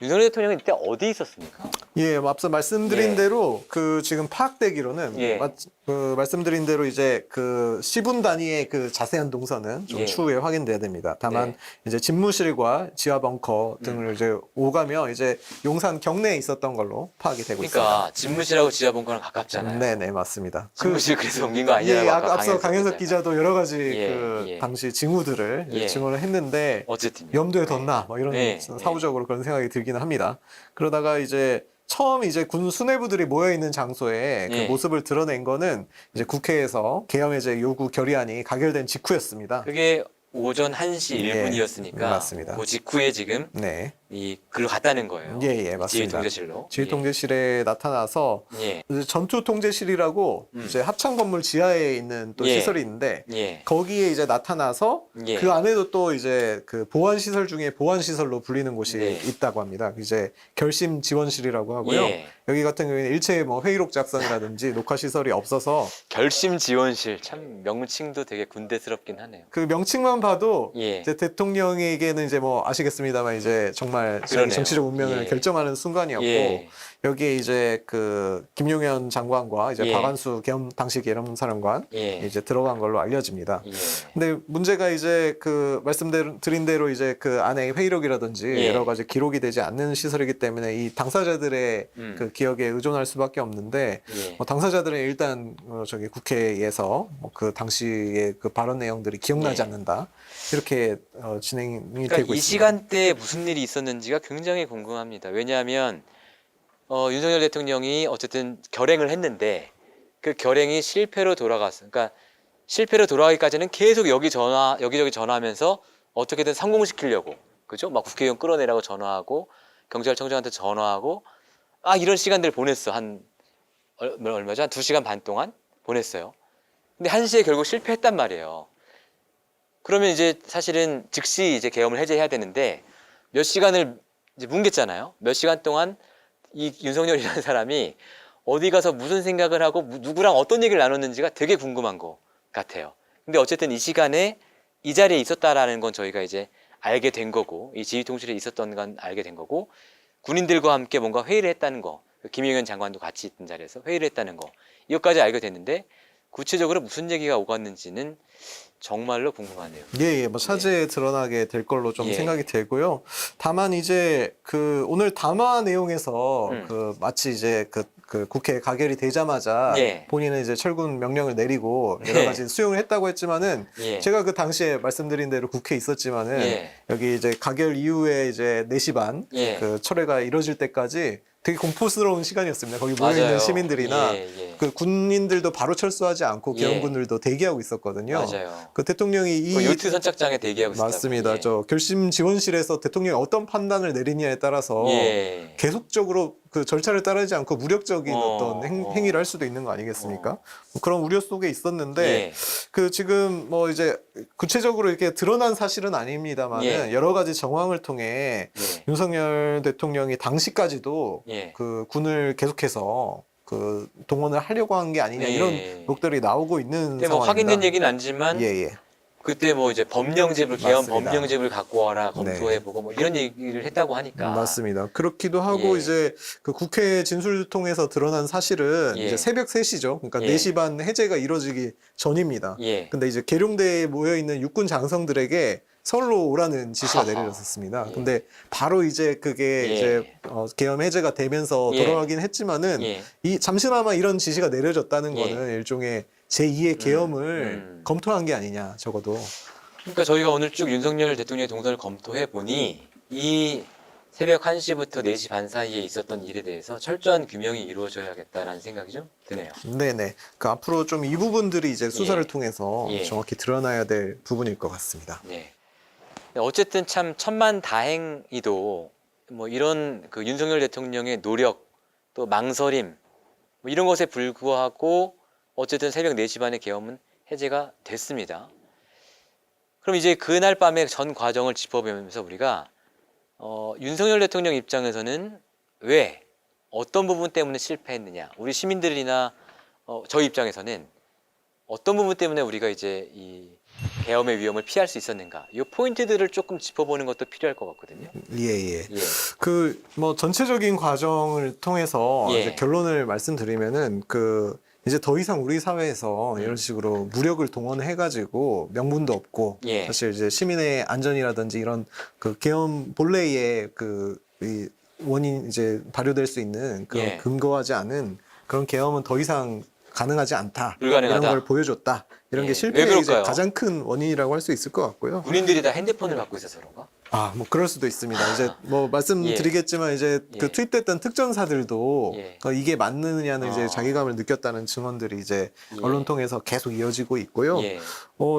윤석열 대통령은 이때 어디 있었습니까? 예, 앞서 말씀드린 예. 대로 그 지금 파악되기로는 예. 그 말씀드린 대로 이제 그 시분 단위의 그 자세한 동선은 좀 예. 추후에 확인돼야 됩니다. 다만 네. 이제 집무실과 지하 벙커 등을 이제 오가며 이제 용산 경내에 있었던 걸로 파악이 되고 그러니까 집무실하고 지하본거랑 가깝잖아요. 있습니다. 네네 맞습니다. 집무실 그래서 옮긴 거 예, 아니냐고 아까 앞서 강현석 기자도 여러 가지 예, 그 예. 당시 징후들을 예. 증언을 했는데 어쨌든 염두에 뒀나 뭐 이런 네, 사후적으로 그런 생각이 들기는 합니다. 그러다가 이제 처음 이제 군 수뇌부들이 모여 있는 장소에 그 예. 모습을 드러낸 거는 이제 국회에서 계엄해제 요구 결의안이 가결된 직후였습니다. 그게 오전 1시 예, 1분이었으니까 맞습니다. 그 직후에 지금 네, 이 글로 갔다는 거예요. 예, 예, 맞습니다. 지휘통제실로. 지휘통제실에 나타나서 예. 이제 전투통제실이라고 이제 합창 건물 지하에 있는 또 예. 시설이 있는데 예. 거기에 이제 나타나서 예. 그 안에도 또 이제 그 보안 시설 중에 보안 시설로 불리는 곳이 네. 있다고 합니다. 이제 결심 지원실이라고 하고요. 예. 여기 같은 경우에는 일체 뭐 회의록 작성이라든지 녹화 시설이 없어서 결심 지원실 참 명칭도 되게 군대스럽긴 하네요. 그 명칭만 봐도 예. 이제 대통령에게는 이제 뭐 아시겠습니다만 이제 정말 자기 그러네요. 정치적 운명을 예. 결정하는 순간이었고 예. 여기에 이제 그 김용현 장관과 이제 예. 박완수 당시 계엄사령관 예. 이제 들어간 걸로 알려집니다. 예. 근데 문제가 이제 그 말씀드린 대로 이제 그 안에 회의록이라든지 예. 여러 가지 기록이 되지 않는 시설이기 때문에 이 당사자들의 그 기억에 의존할 수밖에 없는데 예. 뭐 당사자들은 일단 저기 국회에서 뭐그 당시의 그 발언 내용들이 기억나지 예. 않는다 이렇게 진행이 그러니까 되고 이 있습니다. 시간대에 무슨 일이 있었는지가 굉장히 궁금합니다. 왜냐하면 윤석열 대통령이 어쨌든 결행을 했는데 그 결행이 실패로 돌아갔어. 그러니까 실패로 돌아가기까지는 계속 여기저기 전화하면서 어떻게든 성공시키려고, 그죠? 막 국회의원 끌어내라고 전화하고 경찰청장한테 전화하고 이런 시간들을 보냈어. 얼마죠? 한 2시간 반 동안 보냈어요. 근데 1시에 결국 실패했단 말이에요. 그러면 이제 사실은 즉시 이제 계엄을 해제해야 되는데 몇 시간을 이제 뭉갰잖아요. 몇 시간 동안 이 윤석열이라는 사람이 어디 가서 무슨 생각을 하고 누구랑 어떤 얘기를 나눴는지가 되게 궁금한 것 같아요. 근데 어쨌든 이 시간에 이 자리에 있었다라는 건 저희가 이제 알게 된 거고, 이 지휘통실에 있었던 건 알게 된 거고, 군인들과 함께 뭔가 회의를 했다는 거, 김용현 장관도 같이 있던 자리에서 회의를 했다는 거, 이것까지 알게 됐는데 구체적으로 무슨 얘기가 오갔는지는 정말로 궁금하네요. 예, 뭐 차제에 드러나게 될 걸로 좀 예. 생각이 되고요. 다만 이제 그 오늘 담화 내용에서 그 마치 이제 그 국회 가결이 되자마자 예. 본인은 이제 철군 명령을 내리고 여러 예. 가지 수용을 했다고 했지만은 예. 제가 그 당시에 말씀드린 대로 국회에 있었지만은 예. 여기 이제 가결 이후에 이제 4시 반 예. 그 철회가 이뤄질 때까지 되게 공포스러운 시간이었습니다. 거기 모여 있는 맞아요. 시민들이나 예. 그 군인들도 바로 철수하지 않고 예. 계엄군들도 대기하고 있었거든요. 맞아요. 그 대통령이 이 그 요트 선착장에 대기하고 있었다고. 맞습니다. 예. 저 결심 지원실에서 대통령이 어떤 판단을 내리냐에 따라서 예. 계속적으로 그 절차를 따르지 않고 무력적인 어떤 행위를 할 수도 있는 거 아니겠습니까? 뭐 그런 우려 속에 있었는데 예. 그 지금 뭐 이제 구체적으로 이렇게 드러난 사실은 아닙니다만은 예. 여러 가지 정황을 통해 예. 윤석열 대통령이 당시까지도 예. 그 군을 계속해서 그 동원을 하려고 한 게 아니냐 예. 이런 녹들이 나오고 있는 근데 뭐 상황입니다. 확인된 얘기는 아니지만 예. 그때 뭐 이제 법령집을 계엄 맞습니다. 법령집을 갖고 와라 검토해보고 뭐 이런 얘기를 했다고 하니까 맞습니다. 그렇기도 하고 예. 이제 그 국회 진술을 통해서 드러난 사실은 예. 이제 새벽 3시죠. 그러니까 예. 4시 반 해제가 이루어지기 전입니다. 예. 근데 이제 계룡대에 모여 있는 육군 장성들에게 서울로 오라는 지시가 하하. 내려졌었습니다. 예. 근데 바로 이제 그게 예. 이제 계엄 해제가 되면서 예. 돌아가긴 했지만은 예. 이 잠시나마 이런 지시가 내려졌다는 예. 거는 일종의 제2의 계엄을 검토한 게 아니냐 적어도. 그러니까 저희가 오늘 쭉 윤석열 대통령의 동선을 검토해 보니 이 새벽 1시부터 4시 반 사이에 있었던 일에 대해서 철저한 규명이 이루어져야겠다라는 생각이 좀 드네요. 네네. 그 앞으로 좀 이 부분들이 이제 수사를 예. 통해서 예. 정확히 드러나야 될 부분일 것 같습니다. 네. 어쨌든 참 천만다행히도 뭐 이런 그 윤석열 대통령의 노력 또 망설임 뭐 이런 것에 불구하고 어쨌든 새벽 4시 반에 계엄은 해제가 됐습니다. 그럼 이제 그날 밤의 전 과정을 짚어보면서 우리가 윤석열 대통령 입장에서는 왜 어떤 부분 때문에 실패했느냐, 우리 시민들이나 저희 입장에서는 어떤 부분 때문에 우리가 이제 이 계엄의 위험을 피할 수 있었는가, 이 포인트들을 조금 짚어보는 것도 필요할 것 같거든요. 예. 예. 그 뭐 전체적인 과정을 통해서 예. 이제 결론을 말씀드리면은 이제 더 이상 우리 사회에서 이런 식으로 무력을 동원해가지고 명분도 없고 예. 사실 이제 시민의 안전이라든지 이런 그 계엄 본래의 이 원인 이제 발효될 수 있는 그런 예. 근거하지 않은 그런 계엄은 더 이상 가능하지 않다. 불가능하다. 이런 걸 보여줬다. 이런 예. 게 왜 실패의 이제 그럴까요? 가장 큰 원인이라고 할 수 있을 것 같고요. 군인들이 다 핸드폰을 갖고 있어서 그런가? 뭐 그럴 수도 있습니다. 이제 뭐 말씀드리겠지만 이제 예. 그 투입됐던 특전사들도 예. 이게 맞느냐는 이제 자기감을 느꼈다는 증언들이 이제 예. 언론 통해서 계속 이어지고 있고요. 예.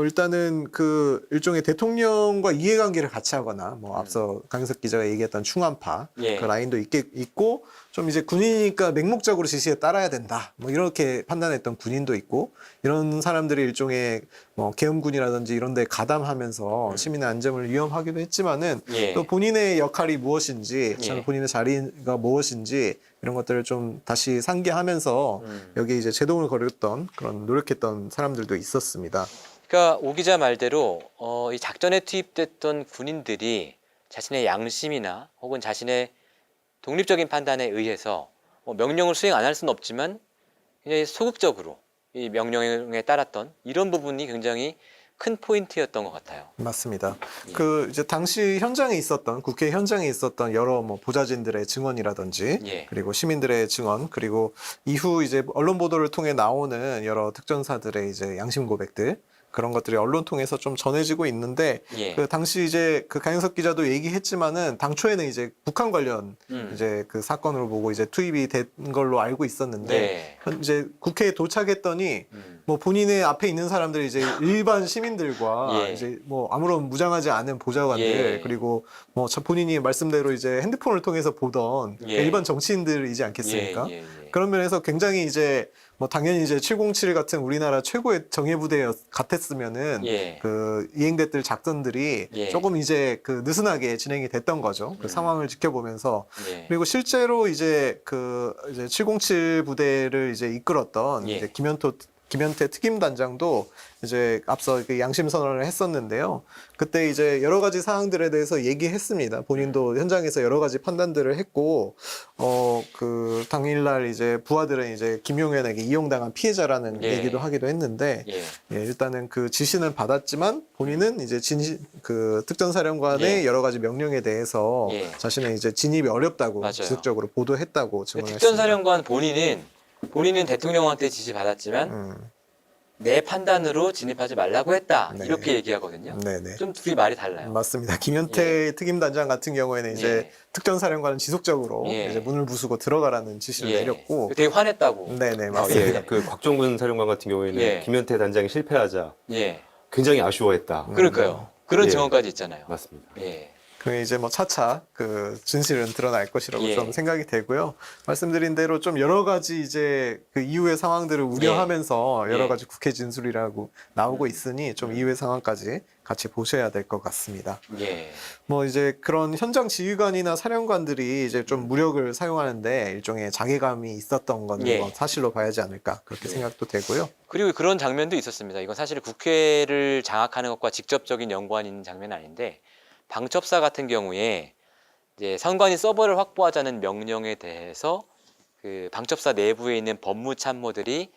일단은 그 일종의 대통령과 이해관계를 같이 하거나 뭐 앞서 강윤석 기자가 얘기했던 충암파 예. 그 라인도 있고 좀 이제 군인이니까 맹목적으로 지시에 따라야 된다. 뭐 이렇게 판단했던 군인도 있고 이런 사람들이 일종의 뭐 계엄군이라든지 이런 데 가담하면서 시민의 안전을 위험하기도 했지만은 예. 또 본인의 역할이 무엇인지 예. 본인의 자리가 무엇인지 이런 것들을 좀 다시 상기하면서 여기 이제 제동을 걸었던 그런 노력했던 사람들도 있었습니다. 그러니까 오 기자 말대로 이 작전에 투입됐던 군인들이 자신의 양심이나 혹은 자신의 독립적인 판단에 의해서 명령을 수행 안 할 수는 없지만 굉장히 소극적으로 이 명령에 따랐던 이런 부분이 굉장히 큰 포인트였던 것 같아요. 맞습니다. 예. 그 이제 당시 현장에 있었던 국회 현장에 있었던 여러 뭐 보좌진들의 증언이라든지 예. 그리고 시민들의 증언 그리고 이후 이제 언론 보도를 통해 나오는 여러 특전사들의 이제 양심 고백들 그런 것들이 언론 통해서 좀 전해지고 있는데 예. 그 당시 이제 그 강윤석 기자도 얘기했지만은 당초에는 이제 북한 관련 이제 그 사건으로 보고 이제 투입이 된 걸로 알고 있었는데 네. 이제 국회에 도착했더니 뭐 본인의 앞에 있는 사람들이 이제 일반 시민들과 예. 이제 뭐 아무런 무장하지 않은 보좌관들 예. 그리고 뭐 본인이 말씀대로 이제 핸드폰을 통해서 보던 예. 일반 정치인들이지 않겠습니까? 예. 그런 면에서 굉장히 이제 뭐 당연히 이제 707 같은 우리나라 최고의 정예부대 같았으면은 예. 그 이행됐들 작전들이 예. 조금 이제 그 느슨하게 진행이 됐던 거죠. 그 상황을 지켜보면서 예. 그리고 실제로 이제 그 이제 707 부대를 이제 이끌었던 예. 이제 김현태 특임단장도 이제 앞서 그 양심 선언을 했었는데요. 그때 이제 여러 가지 사항들에 대해서 얘기했습니다. 본인도 현장에서 여러 가지 판단들을 했고, 그 당일날 이제 부하들은 이제 김용현에게 이용당한 피해자라는 예. 얘기도 하기도 했는데, 예. 일단은 그 지시는 받았지만 본인은 이제 그 특전사령관의 예. 여러 가지 명령에 대해서 예. 자신의 이제 진입이 어렵다고 맞아요. 지속적으로 보도했다고 증언했습니다. 특전사령관 본인은 대통령한테 지시 받았지만 내 판단으로 진입하지 말라고 했다. 네. 이렇게 얘기하거든요. 네네. 좀 둘이 말이 달라요. 맞습니다. 김현태 특임단장 같은 경우에는 이제 예. 특전사령관은 지속적으로 예. 이제 문을 부수고 들어가라는 지시를 예. 내렸고, 되게 화냈다고. 네네 맞습니다. 그 곽종근 사령관 같은 경우에는 예. 김현태 단장이 실패하자 예. 굉장히 아쉬워했다. 그러니까요. 그런 예. 증언까지 있잖아요. 맞습니다. 예. 그 이제 뭐 차차 그 진실은 드러날 것이라고 예. 좀 생각이 되고요. 말씀드린 대로 좀 여러 가지 이제 그 이후의 상황들을 우려하면서 여러 예. 가지 국회 진술이라고 나오고 있으니 좀 이후의 상황까지 같이 보셔야 될 것 같습니다. 예. 뭐 이제 그런 현장 지휘관이나 사령관들이 이제 좀 무력을 사용하는데 일종의 자괴감이 있었던 건 예. 뭐 사실로 봐야지 않을까 그렇게 생각도 되고요. 그리고 그런 장면도 있었습니다. 이건 사실 국회를 장악하는 것과 직접적인 연관이 있는 장면은 아닌데, 방첩사 같은 경우에 이제 선관위 서버를 확보하자는 명령에 대해서 그 방첩사 내부에 있는 법무참모들이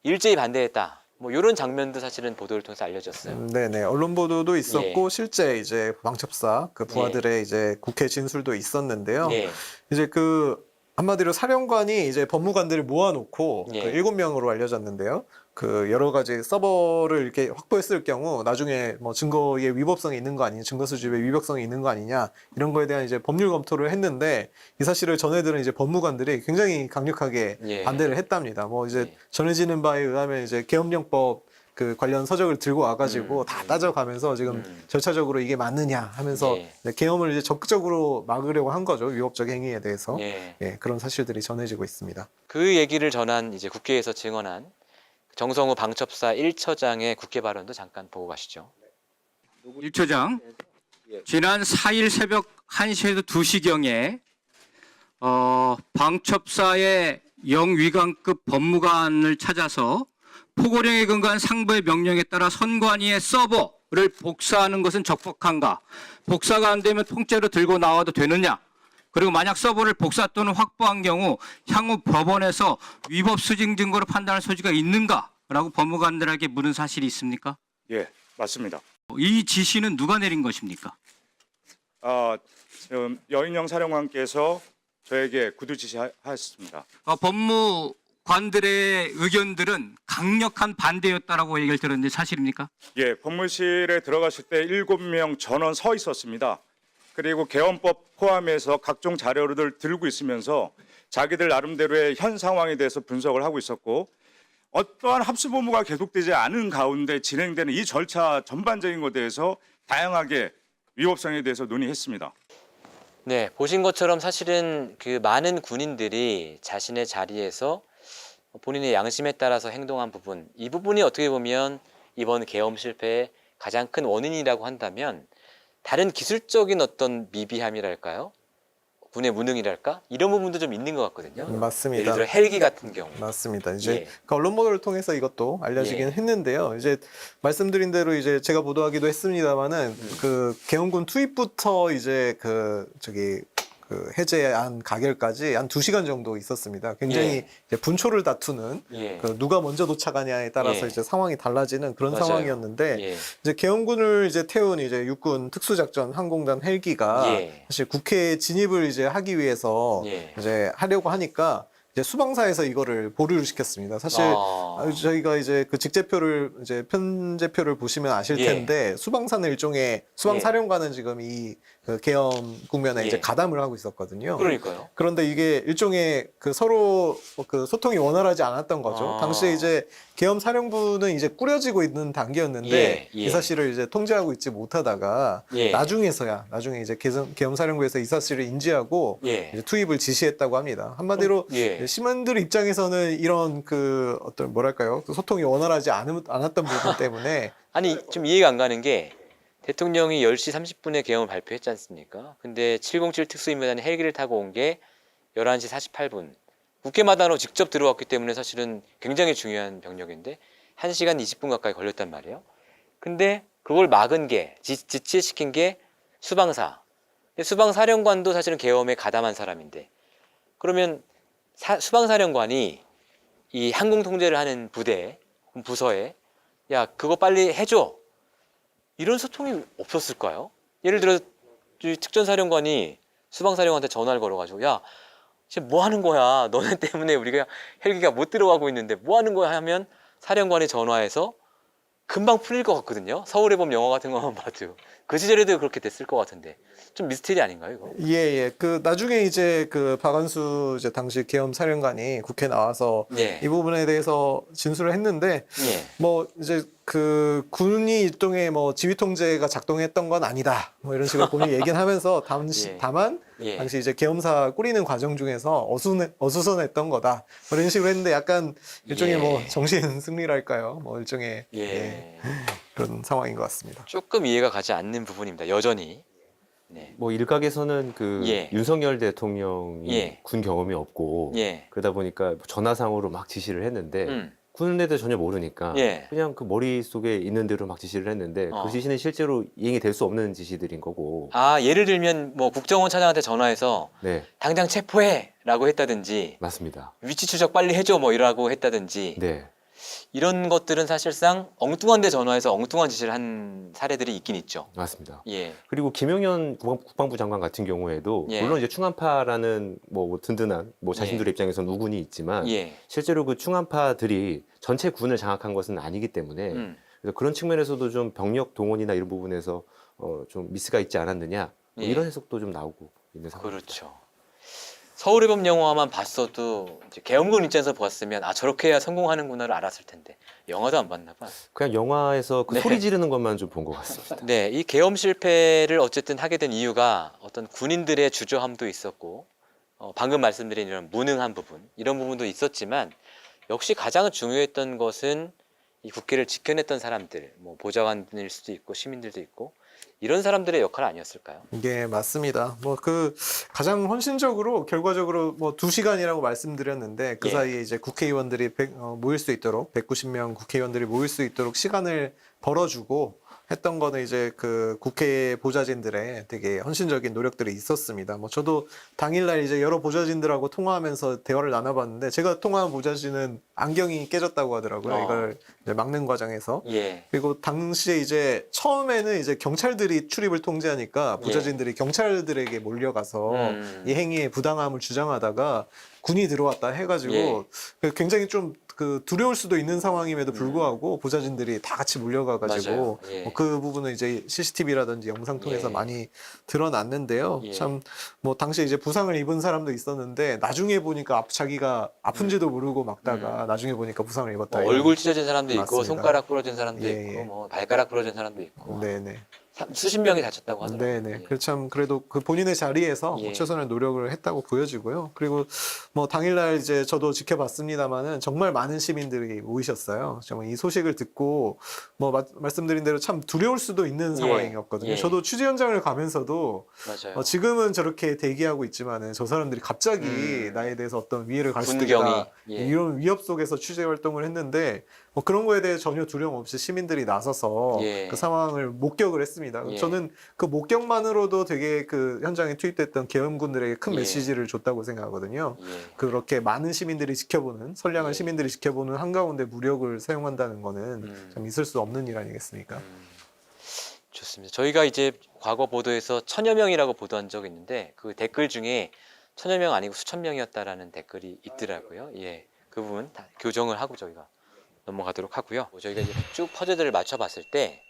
일제히 반대했다. 뭐 이런 장면도 사실은 보도를 통해서 알려졌어요. 네네 언론 보도도 있었고 예. 실제 이제 방첩사 그 부하들의 이제 국회 진술도 있었는데요. 예. 이제 그 한마디로 사령관이 이제 법무관들을 모아놓고 예. 그 7명으로 알려졌는데요. 그 여러 가지 서버를 이렇게 확보했을 경우 나중에 뭐 증거의 위법성이 있는 거 아니냐, 증거 수집의 위법성이 있는 거 아니냐 이런 거에 대한 이제 법률 검토를 했는데 이 사실을 전해들은 이제 법무관들이 굉장히 강력하게 예. 반대를 했답니다. 뭐 이제 예. 전해지는 바에 의하면 이제 계엄령법 그 관련 서적을 들고 와가지고 다 따져가면서 지금 절차적으로 이게 맞느냐 하면서 예. 이제 계엄을 이제 적극적으로 막으려고 한 거죠. 위법적 행위에 대해서. 예. 예, 그런 사실들이 전해지고 있습니다. 그 얘기를 전한 이제 국회에서 증언한 정성우 방첩사 1처장의 국회 발언도 잠깐 보고 가시죠. 1처장, 지난 4일 새벽 1시에서 2시경에 방첩사의 영위관급 법무관을 찾아서 포고령에 근거한 상부의 명령에 따라 선관위의 서버를 복사하는 것은 적법한가? 복사가 안 되면 통째로 들고 나와도 되느냐? 그리고 만약 서버를 복사 또는 확보한 경우 향후 법원에서 위법 수증 증거로 판단할 소지가 있는가? 라고 법무관들에게 물은 사실이 있습니까? 예, 맞습니다. 이 지시는 누가 내린 것입니까? 지금 여인영 사령관께서 저에게 구두 지시하셨습니다. 법무관들의 의견들은 강력한 반대였다라고 얘기를 들었는데 사실입니까? 예, 법무실에 들어가실 때 7명 전원 서 있었습니다. 그리고 개헌법 포함해서 각종 자료를 들고 있으면서 자기들 나름대로의 현 상황에 대해서 분석을 하고 있었고 어떠한 합수보무가 계속되지 않은 가운데 진행되는 이 절차 전반적인 것에 대해서 다양하게 위법성에 대해서 논의했습니다. 네, 보신 것처럼 사실은 그 많은 군인들이 자신의 자리에서 본인의 양심에 따라서 행동한 부분, 이 부분이 어떻게 보면 이번 계엄 실패의 가장 큰 원인이라고 한다면 다른 기술적인 어떤 미비함이랄까요? 군의 무능이랄까? 이런 부분도 좀 있는 것 같거든요. 맞습니다. 예를 들어 헬기 같은 경우. 맞습니다. 이제 예. 그 언론 보도를 통해서 이것도 알려지긴 예. 했는데요. 이제 말씀드린 대로 이제 제가 보도하기도 했습니다만은 그 계엄군 투입부터 이제 그 해제한 가결까지 한 2시간 정도 있었습니다. 굉장히 예. 이제 분초를 다투는 예. 그 누가 먼저 도착하냐에 따라서 예. 이제 상황이 달라지는 그런 맞아요. 상황이었는데 예. 이제 계엄군을 이제 태운 이제 육군 특수작전 항공단 헬기가 예. 사실 국회에 진입을 이제 하기 위해서 예. 이제 하려고 하니까 이제 수방사에서 이거를 보류를 시켰습니다. 사실 저희가 이제 그 직제표를 이제 편제표를 보시면 아실 예. 텐데 수방사는 일종의 수방사령관은 지금 이 그 계엄 국면에 예. 이제 가담을 하고 있었거든요. 그러니까요. 그런데 이게 일종의 그 서로 그 소통이 원활하지 않았던 거죠. 당시에 이제 계엄 사령부는 이제 꾸려지고 있는 단계였는데 예, 예. 이 사실을 이제 통제하고 있지 못하다가 예. 나중에 이제 계엄 사령부에서 이 사실을 인지하고 예. 이제 투입을 지시했다고 합니다. 한마디로 예. 시민들 입장에서는 이런 그 어떤 뭐랄까요? 그 소통이 원활하지 않았던 부분 때문에 아니 좀 이해가 안 가는 게 대통령이 10시 30분에 계엄을 발표했지 않습니까? 근데 707 특수임무단이 헬기를 타고 온 게 11시 48분. 국회마당으로 직접 들어왔기 때문에 사실은 굉장히 중요한 병력인데 1시간 20분 가까이 걸렸단 말이에요. 근데 그걸 막은 게 지체시킨 게 수방사. 수방사령관도 사실은 계엄에 가담한 사람인데 그러면 수방사령관이 이 항공 통제를 하는 부서에 야 그거 빨리 해줘. 이런 소통이 없었을까요? 예를 들어 특전사령관이 수방사령관한테 전화를 걸어가지고 야 지금 뭐 하는 거야? 너네 때문에 우리가 헬기가 못 들어가고 있는데 뭐 하는 거야? 하면 사령관이 전화해서 금방 풀릴 것 같거든요. 서울의 봄 영화 같은 것만 봐도 그 시절에도 그렇게 됐을 것 같은데 좀 미스테리 아닌가요, 이거? 예. 그 나중에 이제 그 박완수 이제 당시 계엄 사령관이 국회 나와서 예. 이 부분에 대해서 진술을 했는데 예. 뭐 이제 그 군이 일종의 뭐 지휘 통제가 작동했던 건 아니다. 뭐 이런 식으로 본인이 얘기는 하면서 다만 예. 당시 이제 계엄사 꾸리는 과정 중에서 어수선했던 거다. 뭐 이런 식으로 했는데 약간 일종의 예. 뭐 정신 승리랄까요? 뭐 일종의 예. 그런 상황인 것 같습니다. 조금 이해가 가지 않는 부분입니다. 여전히. 네. 뭐 일각에서는 그 예. 윤석열 대통령이 예. 군 경험이 없고 예. 그러다 보니까 전화상으로 막 지시를 했는데 군에 대해 전혀 모르니까 예. 그냥 그 머릿속에 있는 대로 막 지시를 했는데 그 지시는 실제로 이행이 될 수 없는 지시들인 거고. 아 예를 들면 뭐 국정원 차장한테 전화해서 네, 당장 체포해라고 했다든지 맞습니다. 위치 추적 빨리 해줘 뭐 이라고 했다든지 네. 이런 것들은 사실상 엉뚱한 데 전화해서 엉뚱한 지시를 한 사례들이 있긴 있죠. 맞습니다. 예. 그리고 김용현 국방부 장관 같은 경우에도 예. 물론 이제 충안파라는 뭐 든든한 뭐 자신들의 입장에서는 우군이 있지만 예. 실제로 그 충안파들이 전체 군을 장악한 것은 아니기 때문에 그래서 그런 측면에서도 좀 병력 동원이나 이런 부분에서 좀 미스가 있지 않았느냐 뭐 예. 이런 해석도 좀 나오고 있는 상황입니다. 그렇죠. 서울의 봄 영화만 봤어도 이제 계엄군 입장에서 봤으면 아 저렇게 해야 성공하는구나를 알았을 텐데 영화도 안 봤나 봐. 그냥 영화에서 그 네. 소리 지르는 것만 좀 본 것 같습니다. 네, 이 계엄 실패를 어쨌든 하게 된 이유가 어떤 군인들의 주저함도 있었고 방금 말씀드린 이런 무능한 부분 이런 부분도 있었지만 역시 가장 중요했던 것은 이 국회를 지켜냈던 사람들, 뭐 보좌관일 수도 있고 시민들도 있고 이런 사람들의 역할 아니었을까요? 이게 맞습니다. 뭐 그 가장 헌신적으로 결과적으로 뭐 2시간이라고 말씀드렸는데 그 예. 사이에 이제 국회의원들이 모일 수 있도록 190명 국회의원들이 모일 수 있도록 시간을 벌어주고 했던 거는 이제 그 국회 보좌진들의 되게 헌신적인 노력들이 있었습니다. 뭐 저도 당일날 이제 여러 보좌진들하고 통화하면서 대화를 나눠봤는데 제가 통화한 보좌진은 안경이 깨졌다고 하더라고요. 이걸 이제 막는 과정에서. 예. 그리고 당시에 이제 처음에는 이제 경찰들이 출입을 통제하니까 보좌진들이 경찰들에게 몰려가서 이 행위의 부당함을 주장하다가 군이 들어왔다 해가지고 굉장히 좀 그 두려울 수도 있는 상황임에도 불구하고 보좌진들이 다 같이 몰려가가지고 그 부분은 이제 CCTV라든지 영상 통해서 많이 드러났는데요. 참 뭐 당시에 이제 부상을 입은 사람도 있었는데 나중에 보니까 자기가 아픈지도 모르고 막다가 나중에 보니까 부상을 입었다. 뭐 얼굴 찢어진 사람도 있고 맞습니다. 손가락 부러진 사람도 있고 뭐 발가락 부러진 사람도 있고 네네. 수십 명이 다쳤다고 하더라고요. 네네. 그 참 그래도 그 본인의 자리에서 뭐 최선의 노력을 했다고 보여지고요. 그리고 뭐 당일날 이제 저도 지켜봤습니다만은 정말 많은 시민들이 모이셨어요. 정말 이 소식을 듣고 뭐 말씀드린 대로 참 두려울 수도 있는 상황이었거든요. 저도 취재 현장을 가면서도 맞아요. 지금은 저렇게 대기하고 있지만은 저 사람들이 갑자기 나에 대해서 어떤 위해를 갈 수도 있다. 이런 위협 속에서 취재 활동을 했는데 뭐 그런 거에 대해 전혀 두려움 없이 시민들이 나서서 그 상황을 목격을 했습니다. 저는 그 목격만으로도 되게 그 현장에 투입됐던 계엄군들에게 큰 메시지를 줬다고 생각하거든요. 그렇게 많은 시민들이 지켜보는 선량한 시민들이 지켜보는 한가운데 무력을 사용한다는 거는 참 있을 수 없는 일 아니겠습니까? 좋습니다. 저희가 이제 과거 보도에서 1000여 명이라고 보도한 적이 있는데 그 댓글 중에 1000여 명 아니고 수천 명이었다라는 댓글이 있더라고요. 그 부분 다 교정을 하고 저희가 넘어가도록 하고요. 저희가 이제 쭉 퍼즐들을 맞춰봤을 때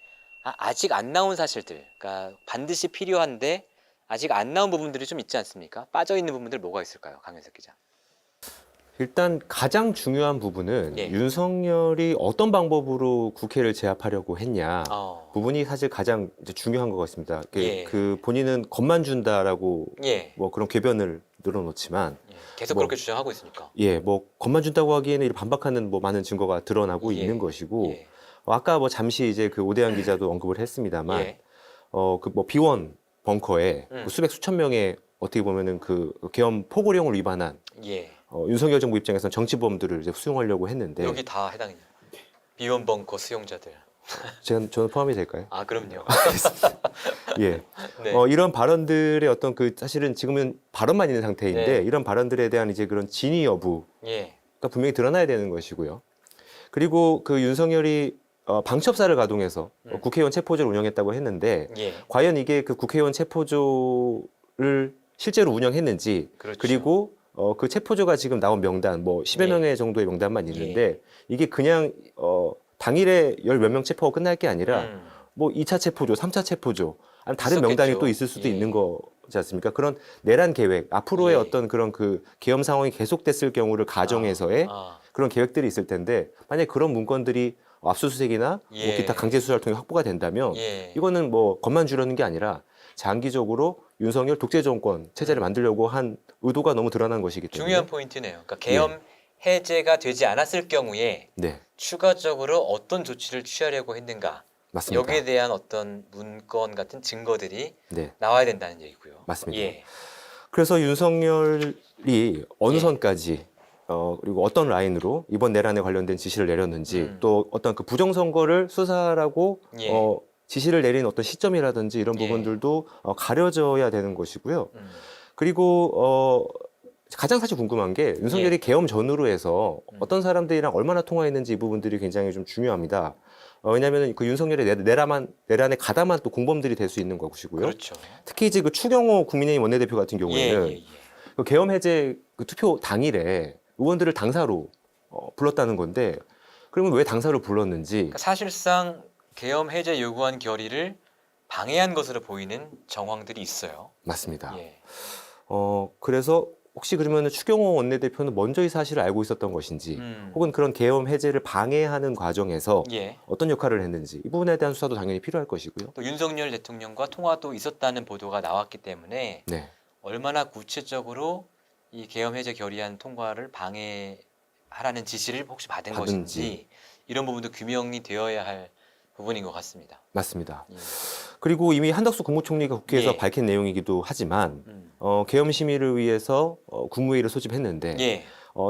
아직 안 나온 사실들, 그러니까 반드시 필요한데 아직 안 나온 부분들이 좀 있지 않습니까? 빠져 있는 부분들 뭐가 있을까요, 강현석 기자? 일단 가장 중요한 부분은 윤석열이 어떤 방법으로 국회를 제압하려고 했냐 부분이 사실 가장 이제 중요한 것 같습니다. 그 본인은 겁만 준다라고 뭐 그런 궤변을 늘어놓지만 계속 그렇게 주장하고 있으니까. 뭐 겁만 준다고 하기에는 반박하는 뭐 많은 증거가 드러나고 있는 것이고 아까 뭐 잠시 이제 그 오대환 기자도 언급을 했습니다만 그 뭐 비원 벙커에 그 수백 수천 명의 어떻게 보면은 그 계엄 포고령을 위반한 윤석열 정부 입장에서는 정치범들을 이제 수용하려고 했는데 여기 다 해당이네요. 비원 벙커 수용자들. 저는 포함이 될까요? 아 그럼요. 이런 발언들의 어떤 그 사실은 지금은 발언만 있는 상태인데 이런 발언들에 대한 이제 그런 진위 여부가 분명히 드러나야 되는 것이고요. 그리고 그 윤석열이 방첩사를 가동해서 국회의원 체포조를 운영했다고 했는데 과연 이게 그 국회의원 체포조를 실제로 운영했는지 그리고 그 체포조가 지금 나온 명단 뭐 10여 명의 정도의 명단만 있는데 이게 그냥 당일에 10몇 명 체포가 끝날 게 아니라 뭐 2차 체포조, 3차 체포조 아니면 다른 명단이 또 있을 수도 있는 거지 않습니까? 그런 내란 계획, 앞으로의 어떤 그런 그 계엄 상황이 계속됐을 경우를 가정해서의 그런 계획들이 있을 텐데 만약에 그런 문건들이 압수수색이나 뭐 기타 강제 수사를 통해 확보가 된다면 이거는 뭐 겁만 주려는 게 아니라 장기적으로 윤석열 독재 정권 체제를 만들려고 한 의도가 너무 드러난 것이기 때문에 중요한 포인트네요. 그러니까 계엄 해제가 되지 않았을 경우에 추가적으로 어떤 조치를 취하려고 했는가 맞습니다. 여기에 대한 어떤 문건 같은 증거들이 나와야 된다는 얘기고요. 맞습니다. 그래서 윤석열이 어느 선까지 그리고 어떤 라인으로 이번 내란에 관련된 지시를 내렸는지 또 어떤 그 부정선거를 수사라고 지시를 내린 어떤 시점이라든지 이런 부분들도 가려져야 되는 것이고요. 그리고 가장 사실 궁금한 게 윤석열이 계엄 전후로 해서 어떤 사람들이랑 얼마나 통화했는지 이 부분들이 굉장히 좀 중요합니다. 왜냐하면 그 윤석열의 내란에 가담한 또 공범들이 될 수 있는 것이고요. 그렇죠. 특히 이제 그 추경호 국민의힘 원내대표 같은 경우에는 그 계엄 해제 그 투표 당일에 의원들을 당사로 불렀다는 건데 그러면 왜 당사로 불렀는지 그러니까 사실상 계엄 해제 요구한 결의를 방해한 것으로 보이는 정황들이 있어요. 맞습니다. 그래서 혹시 그러면 추경호 원내대표는 먼저 이 사실을 알고 있었던 것인지 혹은 그런 계엄 해제를 방해하는 과정에서 어떤 역할을 했는지 이 부분에 대한 수사도 당연히 필요할 것이고요. 또 윤석열 대통령과 통화도 있었다는 보도가 나왔기 때문에 얼마나 구체적으로 이 계엄 해제 결의안 통과를 방해했는지 하라는 지시를 혹시 받은 받은지. 것인지 이런 부분도 규명이 되어야 할 부분인 것 같습니다. 맞습니다. 예. 그리고 이미 한덕수 국무총리가 국회에서 예. 밝힌 내용이기도 하지만 계엄 심의를 위해서 국무회의를 소집했는데 예.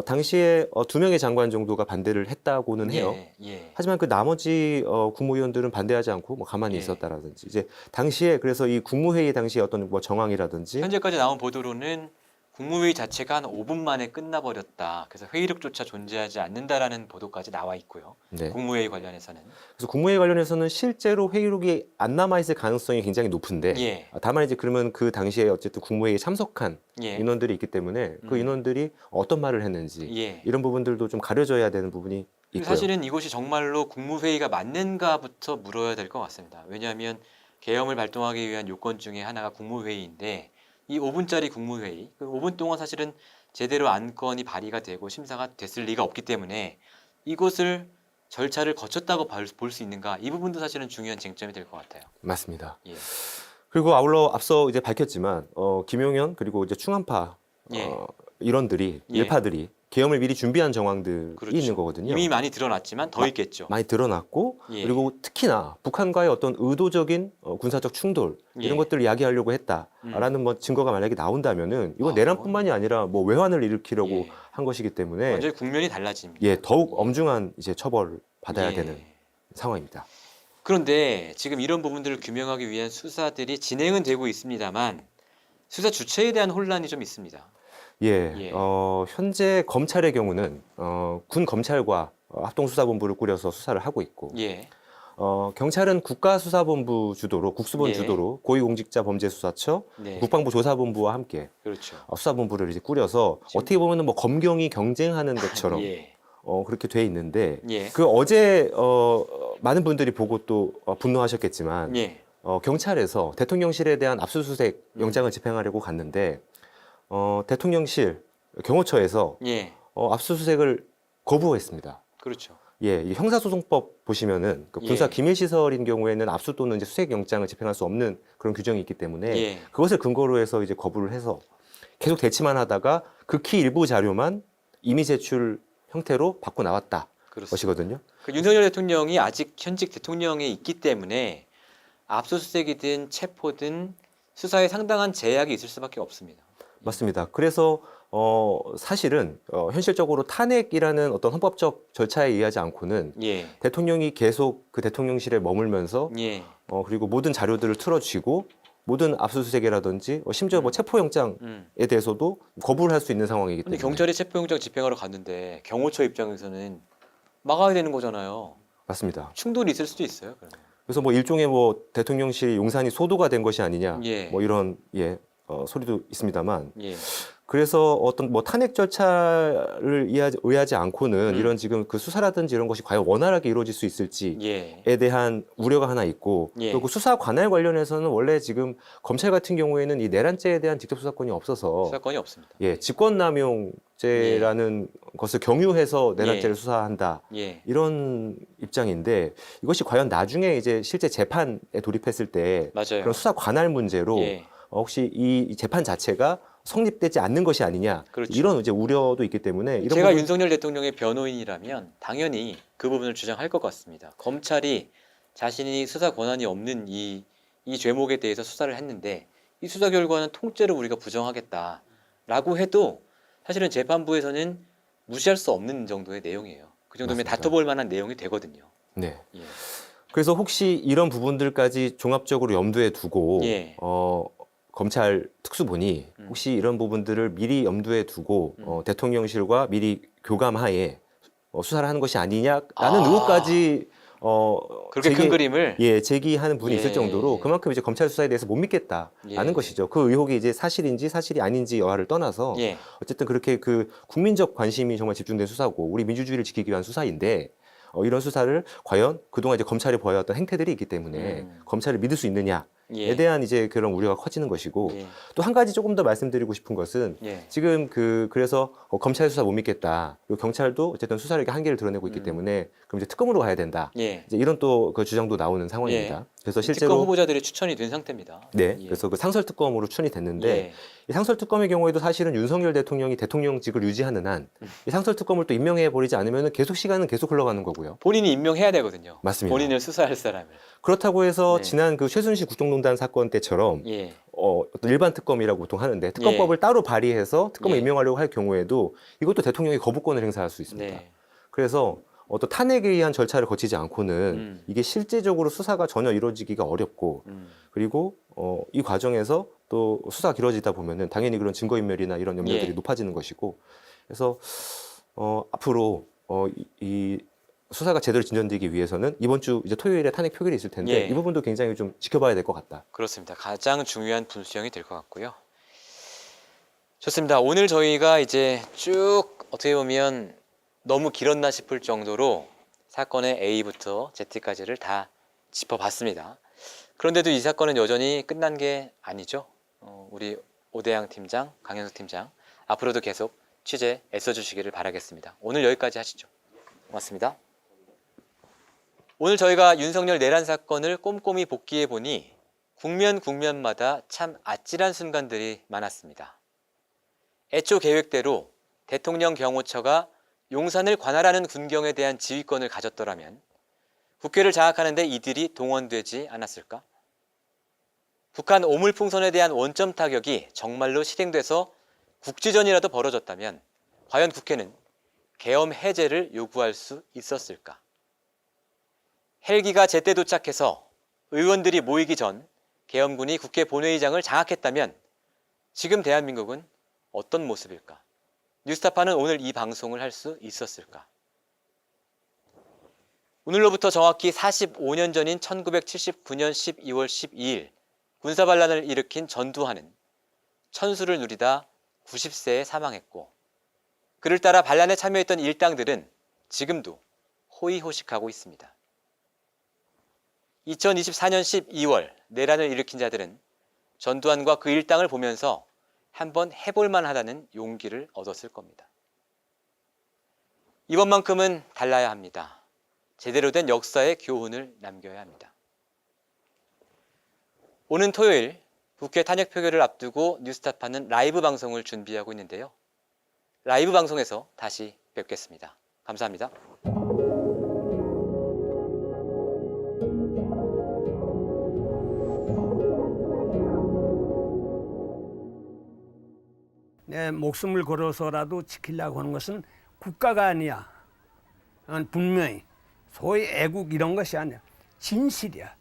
당시에 2명의 장관 정도가 반대를 했다고는 해요. 예. 예. 하지만 그 나머지 국무위원들은 반대하지 않고 뭐 가만히 예. 있었다라든지 이제 당시에 그래서 이 국무회의 당시에 어떤 뭐 정황이라든지 현재까지 나온 보도로는 국무회의 자체가 한 5분 만에 끝나버렸다. 그래서 회의록조차 존재하지 않는다라는 보도까지 나와 있고요. 네. 국무회의 관련해서는. 그래서 국무회의 관련해서는 실제로 회의록이 안 남아 있을 가능성이 굉장히 높은데 예. 다만 이제 그러면 그 당시에 어쨌든 국무회의에 참석한 예. 인원들이 있기 때문에 그 인원들이 어떤 말을 했는지 예. 이런 부분들도 좀 가려져야 되는 부분이 있고요. 사실은 이것이 정말로 국무회의가 맞는가부터 물어야 될 것 같습니다. 왜냐하면 계엄을 발동하기 위한 요건 중에 하나가 국무회의인데 이 5분짜리 국무회의, 그 5분 동안 사실은 제대로 안건이 발의가 되고 심사가 됐을 리가 없기 때문에 이것을 절차를 거쳤다고 볼 수 있는가 이 부분도 사실은 중요한 쟁점이 될 것 같아요. 맞습니다. 예. 그리고 아울러 앞서 이제 밝혔지만 김용현 그리고 이제 충암파 예. 일원들이 예. 일파들이 계엄을 미리 준비한 정황들이 그렇죠. 있는 거거든요. 이미 많이 드러났지만 더 있겠죠. 많이 드러났고 예. 그리고 특히나 북한과의 어떤 의도적인 군사적 충돌 이런 예. 것들을 야기하려고 했다라는 뭐 증거가 만약에 나온다면은 이건 아, 내란뿐만이 아니라 뭐 외환을 일으키려고 예. 한 것이기 때문에 완전히 국면이 달라집니다. 예 더욱 엄중한 이제 처벌을 받아야 예. 되는 상황입니다. 그런데 지금 이런 부분들을 규명하기 위한 수사들이 진행은 되고 있습니다만 수사 주체에 대한 혼란이 좀 있습니다. 예, 예. 현재 검찰의 경우는 군 검찰과 합동수사본부를 꾸려서 수사를 하고 있고 예. 경찰은 국가수사본부 주도로 국수본 예. 주도로 고위공직자범죄수사처, 네. 국방부 조사본부와 함께 그렇죠. 수사본부를 이제 꾸려서 어떻게 보면은 뭐 검경이 경쟁하는 것처럼 예. 그렇게 돼 있는데 예. 그 어제 많은 분들이 보고 또 분노하셨겠지만 예. 경찰에서 대통령실에 대한 압수수색 영장을 집행하려고 갔는데 대통령실 경호처에서 예. 압수수색을 거부했습니다. 그렇죠. 예, 이 형사소송법 보시면은 그 군사 예. 기밀시설인 경우에는 압수 또는 이제 수색 영장을 집행할 수 없는 그런 규정이 있기 때문에 예. 그것을 근거로 해서 이제 거부를 해서 계속 대치만 하다가 극히 일부 자료만 이미 제출 형태로 받고 나왔다 그렇습니다. 것이거든요. 그 윤석열 대통령이 아직 현직 대통령에 있기 때문에 압수수색이든 체포든 수사에 상당한 제약이 있을 수밖에 없습니다. 맞습니다. 그래서 사실은 현실적으로 탄핵이라는 어떤 헌법적 절차에 의하지 않고는 예. 대통령이 계속 그 대통령실에 머물면서 예. 그리고 모든 자료들을 틀어쥐고 모든 압수수색이라든지 심지어 뭐 체포영장에 대해서도 거부를 할 수 있는 상황이기 근데 때문에 경찰이 체포영장 집행하러 갔는데 경호처 입장에서는 막아야 되는 거잖아요. 맞습니다. 충돌이 있을 수도 있어요. 그러면. 그래서 뭐 일종의 뭐 대통령실 용산이 소도가 된 것이 아니냐 예. 뭐 이런 소리도 있습니다만 예. 그래서 어떤 뭐 탄핵 절차를 의하지 않고는 이런 지금 그 수사라든지 이런 것이 과연 원활하게 이루어질 수 있을지에 예. 대한 우려가 하나 있고 예. 또 그 수사 관할 관련해서는 원래 지금 검찰 같은 경우에는 이 내란죄에 대한 직접 수사권이 없어서 수사권이 없습니다. 예, 직권남용죄라는 것을 경유해서 내란죄를 예. 수사한다. 예. 이런 입장인데 이것이 과연 나중에 이제 실제 재판에 돌입했을 때 맞아요. 그런 수사 관할 문제로 예. 혹시 이 재판 자체가 성립되지 않는 것이 아니냐 그렇죠. 이런 이제 우려도 있기 때문에 이런 제가 부분- 윤석열 대통령의 변호인이라면 당연히 그 부분을 주장할 것 같습니다. 검찰이 자신이 수사 권한이 없는 이 죄목에 대해서 수사를 했는데 이 수사 결과는 통째로 우리가 부정하겠다라고 해도 사실은 재판부에서는 무시할 수 없는 정도의 내용이에요. 그 정도면 맞습니다. 다퉈볼 만한 내용이 되거든요. 네. 예. 그래서 혹시 이런 부분들까지 종합적으로 염두에 두고 예. 검찰 특수본이 혹시 이런 부분들을 미리 염두에 두고 대통령실과 미리 교감하에 수사를 하는 것이 아니냐라는 의혹까지 그렇게 큰 그림을 제기하는 분이 있을 예. 정도로 그만큼 이제 검찰 수사에 대해서 못 믿겠다라는 예. 것이죠. 그 의혹이 이제 사실인지 사실이 아닌지 여하를 떠나서 예. 어쨌든 그렇게 그 국민적 관심이 정말 집중된 수사고 우리 민주주의를 지키기 위한 수사인데 이런 수사를 과연 그동안 이제 검찰이 보여왔던 행태들이 있기 때문에 검찰을 믿을 수 있느냐 예. 대한 이제 그런 우려가 커지는 것이고 예. 또 한 가지 조금 더 말씀드리고 싶은 것은 예. 지금 그래서 검찰 수사 못 믿겠다. 그리고 경찰도 어쨌든 수사력의 한계를 드러내고 있기 때문에 그럼 이제 특검으로 가야 된다. 예. 이제 이런 또 그 주장도 나오는 상황입니다. 그래서 실제로 특검 후보자들이 추천이 된 상태입니다. 네, 예. 그래서 그 상설특검으로 추천이 됐는데 예. 이 상설특검의 경우에도 사실은 윤석열 대통령이 대통령직을 유지하는 한 이 상설특검을 또 임명해 버리지 않으면 계속 시간은 계속 흘러가는 거고요. 본인이 임명해야 되거든요. 맞습니다. 본인을 수사할 사람을. 그렇다고 해서 네. 지난 그 최순실 국정농단 사건 때처럼 예. 어떤 일반 특검이라고 보통 하는데 특검법을 따로 발의해서 특검을 예. 임명하려고 할 경우에도 이것도 대통령이 거부권을 행사할 수 있습니다. 네. 그래서 어떤 탄핵에 의한 절차를 거치지 않고는 이게 실제적으로 수사가 전혀 이루어지기가 어렵고 그리고 이 과정에서 또 수사가 길어지다 보면은 당연히 그런 증거인멸이나 이런 염려들이 예. 높아지는 것이고 그래서 앞으로 이 수사가 제대로 진전되기 위해서는 이번 주 이제 토요일에 탄핵 표결이 있을 텐데 예. 이 부분도 굉장히 좀 지켜봐야 될 것 같다. 그렇습니다. 가장 중요한 분수령이 될 것 같고요. 좋습니다. 오늘 저희가 이제 쭉 어떻게 보면 너무 길었나 싶을 정도로 사건의 A부터 Z까지를 다 짚어봤습니다. 그런데도 이 사건은 여전히 끝난 게 아니죠. 우리 오대양 팀장, 강현석 팀장 앞으로도 계속 취재 애써주시기를 바라겠습니다. 오늘 여기까지 하시죠. 고맙습니다. 오늘 저희가 윤석열 내란 사건을 꼼꼼히 복기해 보니 국면마다 참 아찔한 순간들이 많았습니다. 애초 계획대로 대통령 경호처가 용산을 관할하는 군경에 대한 지휘권을 가졌더라면 국회를 장악하는 데 이들이 동원되지 않았을까? 북한 오물풍선에 대한 원점 타격이 정말로 실행돼서 국지전이라도 벌어졌다면 과연 국회는 계엄 해제를 요구할 수 있었을까? 헬기가 제때 도착해서 의원들이 모이기 전 계엄군이 국회 본회의장을 장악했다면 지금 대한민국은 어떤 모습일까? 뉴스타파는 오늘 이 방송을 할 수 있었을까? 오늘로부터 정확히 45년 전인 1979년 12월 12일 군사반란을 일으킨 전두환은 천수를 누리다 90세에 사망했고 그를 따라 반란에 참여했던 일당들은 지금도 호의호식하고 있습니다. 2024년 12월 내란을 일으킨 자들은 전두환과 그 일당을 보면서 한번 해볼 만하다는 용기를 얻었을 겁니다. 이번만큼은 달라야 합니다. 제대로 된 역사의 교훈을 남겨야 합니다. 오는 토요일 국회 탄핵 표결을 앞두고 뉴스타파는 라이브 방송을 준비하고 있는데요. 라이브 방송에서 다시 뵙겠습니다. 감사합니다. 내 목숨을 걸어서라도 지키려고 하는 것은 국가가 아니야. 분명히 소위 애국 이런 것이 아니야. 진실이야.